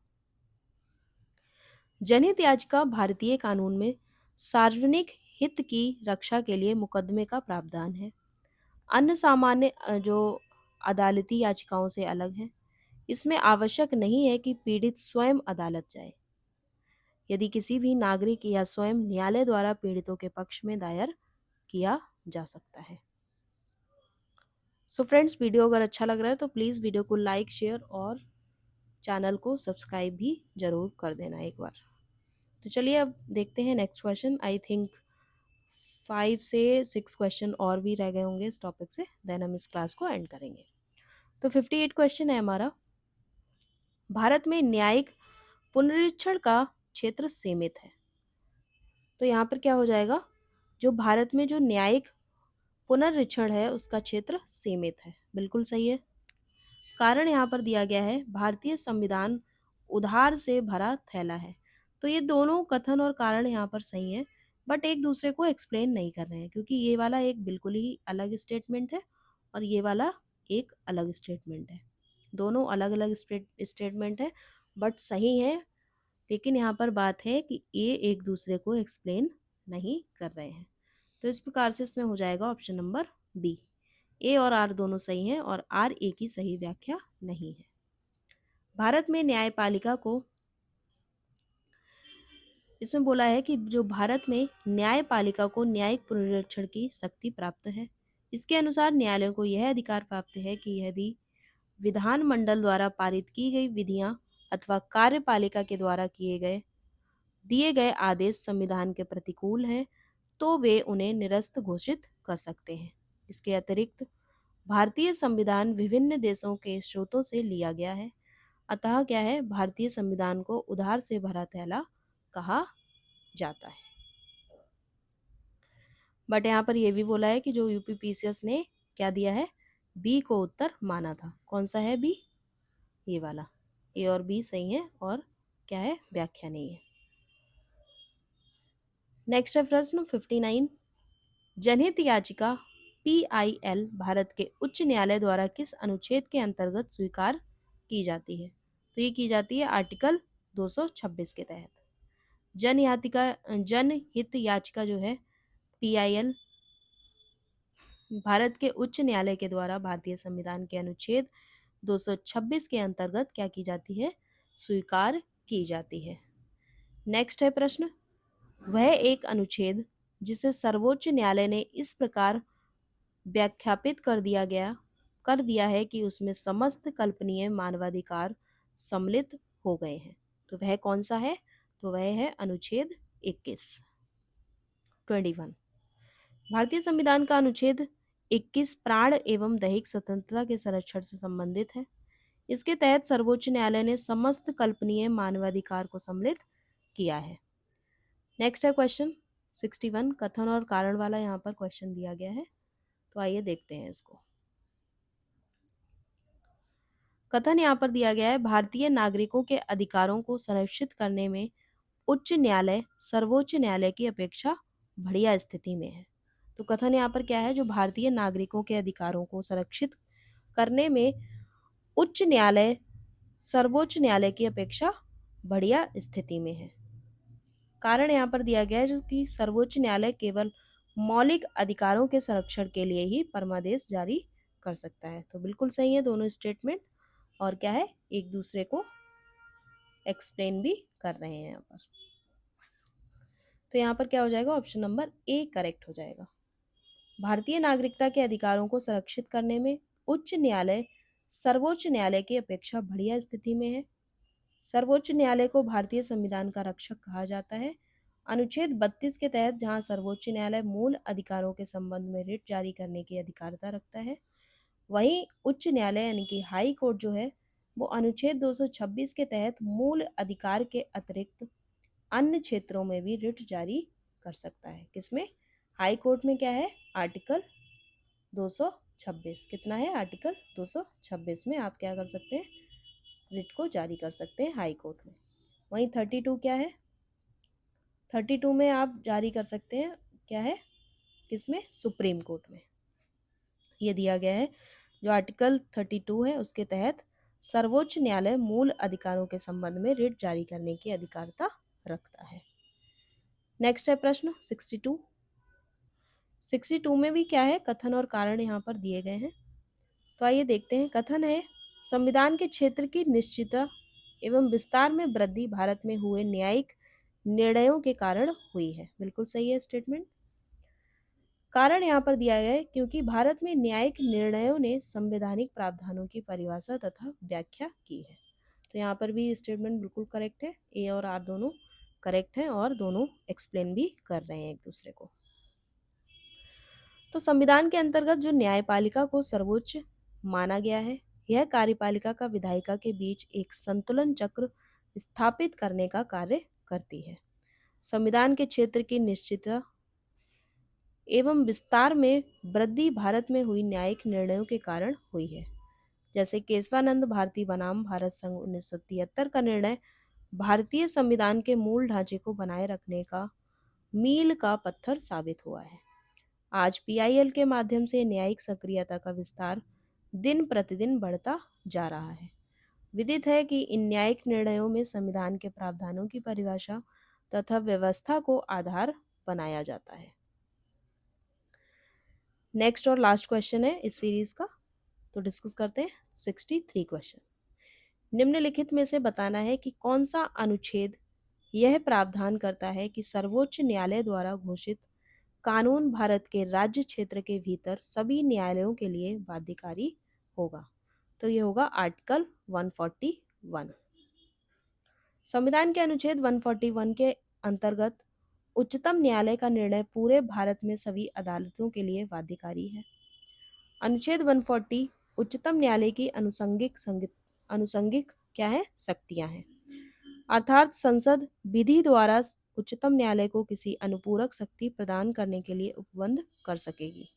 जनहित याचिका भारतीय कानून में सार्वजनिक हित की रक्षा के लिए मुकदमे का प्रावधान है। अन्य सामान्य जो अदालती याचिकाओं से अलग है। इसमें आवश्यक नहीं है कि पीड़ित स्वयं अदालत जाए। यदि किसी भी नागरिक या स्वयं न्यायालय द्वारा पीड़ितों के पक्ष में दायर किया जा सकता है। सो फ्रेंड्स, वीडियो अगर अच्छा लग रहा है तो प्लीज़ वीडियो को लाइक, शेयर और चैनल को सब्सक्राइब भी ज़रूर कर देना एक बार। तो चलिए अब देखते हैं नेक्स्ट क्वेश्चन। आई थिंक 5 से 6 क्वेश्चन और भी रह गए होंगे इस टॉपिक से, देन हम इस क्लास को एंड करेंगे। तो 58 क्वेश्चन है हमारा, भारत में न्यायिक पुनरीक्षण का क्षेत्र सीमित है। तो यहाँ पर क्या हो जाएगा, जो भारत में जो न्यायिक पुनरीक्षण है उसका क्षेत्र सीमित है, बिल्कुल सही है। कारण यहाँ पर दिया गया है भारतीय संविधान उधार से भरा थैला है। तो ये दोनों कथन और कारण यहाँ पर सही है, बट एक दूसरे को एक्सप्लेन नहीं कर रहे हैं, क्योंकि ये वाला एक बिल्कुल ही अलग स्टेटमेंट है और ये वाला एक अलग स्टेटमेंट है। दोनों अलग अलग स्टेटमेंट है बट सही है, लेकिन यहाँ पर बात है कि ये एक दूसरे को एक्सप्लेन नहीं कर रहे हैं। तो इस प्रकार से इसमें हो जाएगा ऑप्शन नंबर बी। ए और आर दोनों सही हैं और आर ए की सही व्याख्या नहीं है। भारत में न्यायपालिका को, इसमें बोला है कि जो भारत में न्यायपालिका को न्यायिक पुनरीक्षण की शक्ति प्राप्त है। इसके अनुसार न्यायालयों को यह अधिकार प्राप्त है कि यदि विधानमंडल द्वारा पारित की गई विधियां अथवा कार्यपालिका के द्वारा दिए गए आदेश संविधान के प्रतिकूल हैं तो वे उन्हें निरस्त घोषित कर सकते हैं। इसके अतिरिक्त भारतीय संविधान विभिन्न देशों के स्रोतों से लिया गया है, अतः क्या है, भारतीय संविधान को उधार से भरा थैला कहा जाता है। बट यहाँ पर ये भी बोला है कि जो यूपीपीसीएस ने क्या दिया है, बी को उत्तर माना था। कौन सा है बी? ये वाला। ए और बी सही है और क्या है, व्याख्या नहीं है। नेक्स्ट है प्रश्न 59। जनहित याचिका PIL भारत के उच्च न्यायालय द्वारा किस अनुच्छेद के अंतर्गत स्वीकार की जाती है? तो ये की जाती है आर्टिकल 226 के तहत। जनहित याचिका जो है PIL भारत के उच्च न्यायालय के द्वारा भारतीय संविधान के अनुच्छेद 226 के अंतर्गत क्या की जाती है, स्वीकार की जाती है। नेक्स्ट है प्रश्न, वह एक अनुच्छेद जिसे सर्वोच्च न्यायालय ने इस प्रकार व्याख्यापित कर दिया है कि उसमें समस्त कल्पनीय मानवाधिकार सम्मिलित हो गए हैं, तो वह कौन सा है? तो वह है अनुच्छेद 21। भारतीय संविधान का अनुच्छेद 21 प्राण एवं दैहिक स्वतंत्रता के संरक्षण से संबंधित है। इसके तहत सर्वोच्च न्यायालय ने समस्त कल्पनीय मानवाधिकार को सम्मिलित किया है। नेक्स्ट है क्वेश्चन 61। कथन और कारण वाला यहाँ पर क्वेश्चन दिया गया है, तो आइए देखते हैं इसको। कथन यहाँ पर दिया गया है, भारतीय नागरिकों के अधिकारों को संरक्षित करने में उच्च न्यायालय सर्वोच्च न्यायालय की अपेक्षा बढ़िया स्थिति में है। तो कथन यहाँ पर क्या है, जो भारतीय नागरिकों के अधिकारों को संरक्षित करने में उच्च न्यायालय सर्वोच्च न्यायालय की अपेक्षा बढ़िया स्थिति में है। कारण यहाँ पर दिया गया है जो कि सर्वोच्च न्यायालय केवल मौलिक अधिकारों के संरक्षण के लिए ही परमादेश जारी कर सकता है। तो बिल्कुल सही है दोनों स्टेटमेंट, और क्या है, एक दूसरे को एक्सप्लेन भी कर रहे हैं यहाँ पर। तो यहाँ पर क्या हो जाएगा, ऑप्शन नंबर ए करेक्ट हो जाएगा। भारतीय नागरिकता के अधिकारों को संरक्षित करने में उच्च न्यायालय सर्वोच्च न्यायालय की अपेक्षा बढ़िया स्थिति में है। सर्वोच्च न्यायालय को भारतीय संविधान का रक्षक कहा जाता है। अनुच्छेद 32 के तहत जहां सर्वोच्च न्यायालय मूल अधिकारों के संबंध में रिट जारी करने की अधिकारिता रखता है, वहीं उच्च न्यायालय यानी कि हाई कोर्ट जो है वो अनुच्छेद 226 के तहत मूल अधिकार के अतिरिक्त अन्य क्षेत्रों में भी रिट जारी कर सकता है। किसमें? हाई कोर्ट में क्या है, आर्टिकल 226। कितना है, आर्टिकल 226 में आप क्या कर सकते हैं, रिट को जारी कर सकते हैं हाई कोर्ट में। वहीं 32 क्या है, 32 में आप जारी कर सकते हैं, क्या है, किसमें, सुप्रीम कोर्ट में। ये दिया गया है जो आर्टिकल 32 है उसके तहत सर्वोच्च न्यायालय मूल अधिकारों के संबंध में रिट जारी करने की अधिकारिता रखता है। नेक्स्ट है प्रश्न 62। 62 में भी क्या है, कथन और कारण यहाँ पर दिए गए हैं, तो आइए देखते हैं। कथन है, संविधान के क्षेत्र की निश्चितता एवं विस्तार में वृद्धि भारत में हुए न्यायिक निर्णयों के कारण हुई है। बिल्कुल सही है स्टेटमेंट। कारण यहाँ पर दिया गया है क्योंकि भारत में न्यायिक निर्णयों ने संवैधानिक प्रावधानों की परिभाषा तथा व्याख्या की है। तो यहाँ पर भी स्टेटमेंट बिल्कुल करेक्ट है, ए और आर दोनों करेक्ट हैं और दोनों एक्सप्लेन भी कर रहे हैं एक दूसरे को। तो संविधान के अंतर्गत जो न्यायपालिका को सर्वोच्च माना गया है, यह कार्यपालिका का विधायिका के बीच एक संतुलन चक्र स्थापित करने का कार्य करती है। संविधान के क्षेत्र की निश्चितता एवं विस्तार में वृद्धि भारत में हुई न्यायिक निर्णयों के कारण हुई है। जैसे केशवानंद भारती बनाम भारत संघ 1973 का निर्णय भारतीय संविधान के मूल ढांचे को बनाए रखने का मील का पत्थर साबित हुआ है। आज PIL के माध्यम से न्यायिक सक्रियता का विस्तार दिन प्रतिदिन बढ़ता जा रहा है। विदित है कि इन न्यायिक निर्णयों में संविधान के प्रावधानों की परिभाषा तथा व्यवस्था को आधार बनाया जाता है। नेक्स्ट और लास्ट क्वेश्चन है इस सीरीज का, तो डिस्कस करते हैं 63 क्वेश्चन। निम्नलिखित में से बताना है कि कौन सा अनुच्छेद यह प्रावधान करता है कि सर्वोच्च न्यायालय द्वारा घोषित कानून भारत के राज्य क्षेत्र के भीतर सभी न्यायालयों के लिए बाध्यकारी होगा। तो ये होगा आर्टिकल 141। संविधान के अनुच्छेद 141 के अंतर्गत उच्चतम न्यायालय का निर्णय पूरे भारत में सभी अदालतों के लिए बाध्यकारी है। अनुच्छेद 140 उच्चतम न्यायालय की अनुसंगिक क्या है, शक्तियां हैं, अर्थात संसद विधि द्वारा उच्चतम न्यायालय को किसी अनुपूरक शक्ति प्रदान करने के लिए उपबंध कर सकेगी।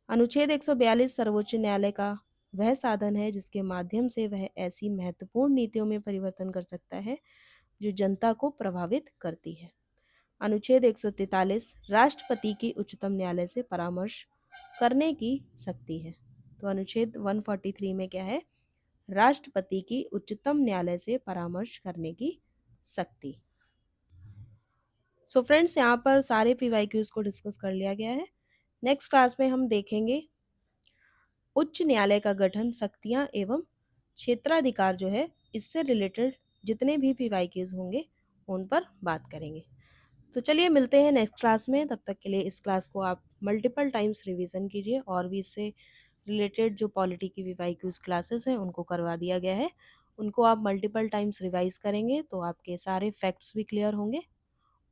अनुच्छेद 142 सर्वोच्च न्यायालय का वह साधन है जिसके माध्यम से वह ऐसी महत्वपूर्ण नीतियों में परिवर्तन कर सकता है जो जनता को प्रभावित करती है। अनुच्छेद 143 राष्ट्रपति की उच्चतम न्यायालय से परामर्श करने की शक्ति है। तो अनुच्छेद 143 में क्या है? राष्ट्रपति की उच्चतम न्यायालय से परामर्श करने की शक्ति। सो फ्रेंड्स, यहाँ पर सारे पीवाईक्यूज को डिस्कस कर लिया गया है। नेक्स्ट क्लास में हम देखेंगे उच्च न्यायालय का गठन, शक्तियाँ एवं क्षेत्राधिकार जो है इससे रिलेटेड जितने भी पीवाईक्यूज होंगे उन पर बात करेंगे। तो चलिए मिलते हैं नेक्स्ट क्लास में। तब तक के लिए इस क्लास को आप मल्टीपल टाइम्स रिवीजन कीजिए और भी इससे रिलेटेड जो पॉलिटी की पीवाईक्यूज क्लासेस हैं उनको करवा दिया गया है, उनको आप मल्टीपल टाइम्स रिवाइज करेंगे तो आपके सारे फैक्ट्स भी क्लियर होंगे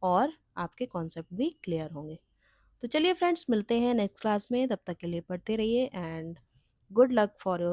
और आपके कॉन्सेप्ट भी क्लियर होंगे। तो चलिए फ्रेंड्स मिलते हैं नेक्स्ट क्लास में। तब तक के लिए पढ़ते रहिए and good luck for your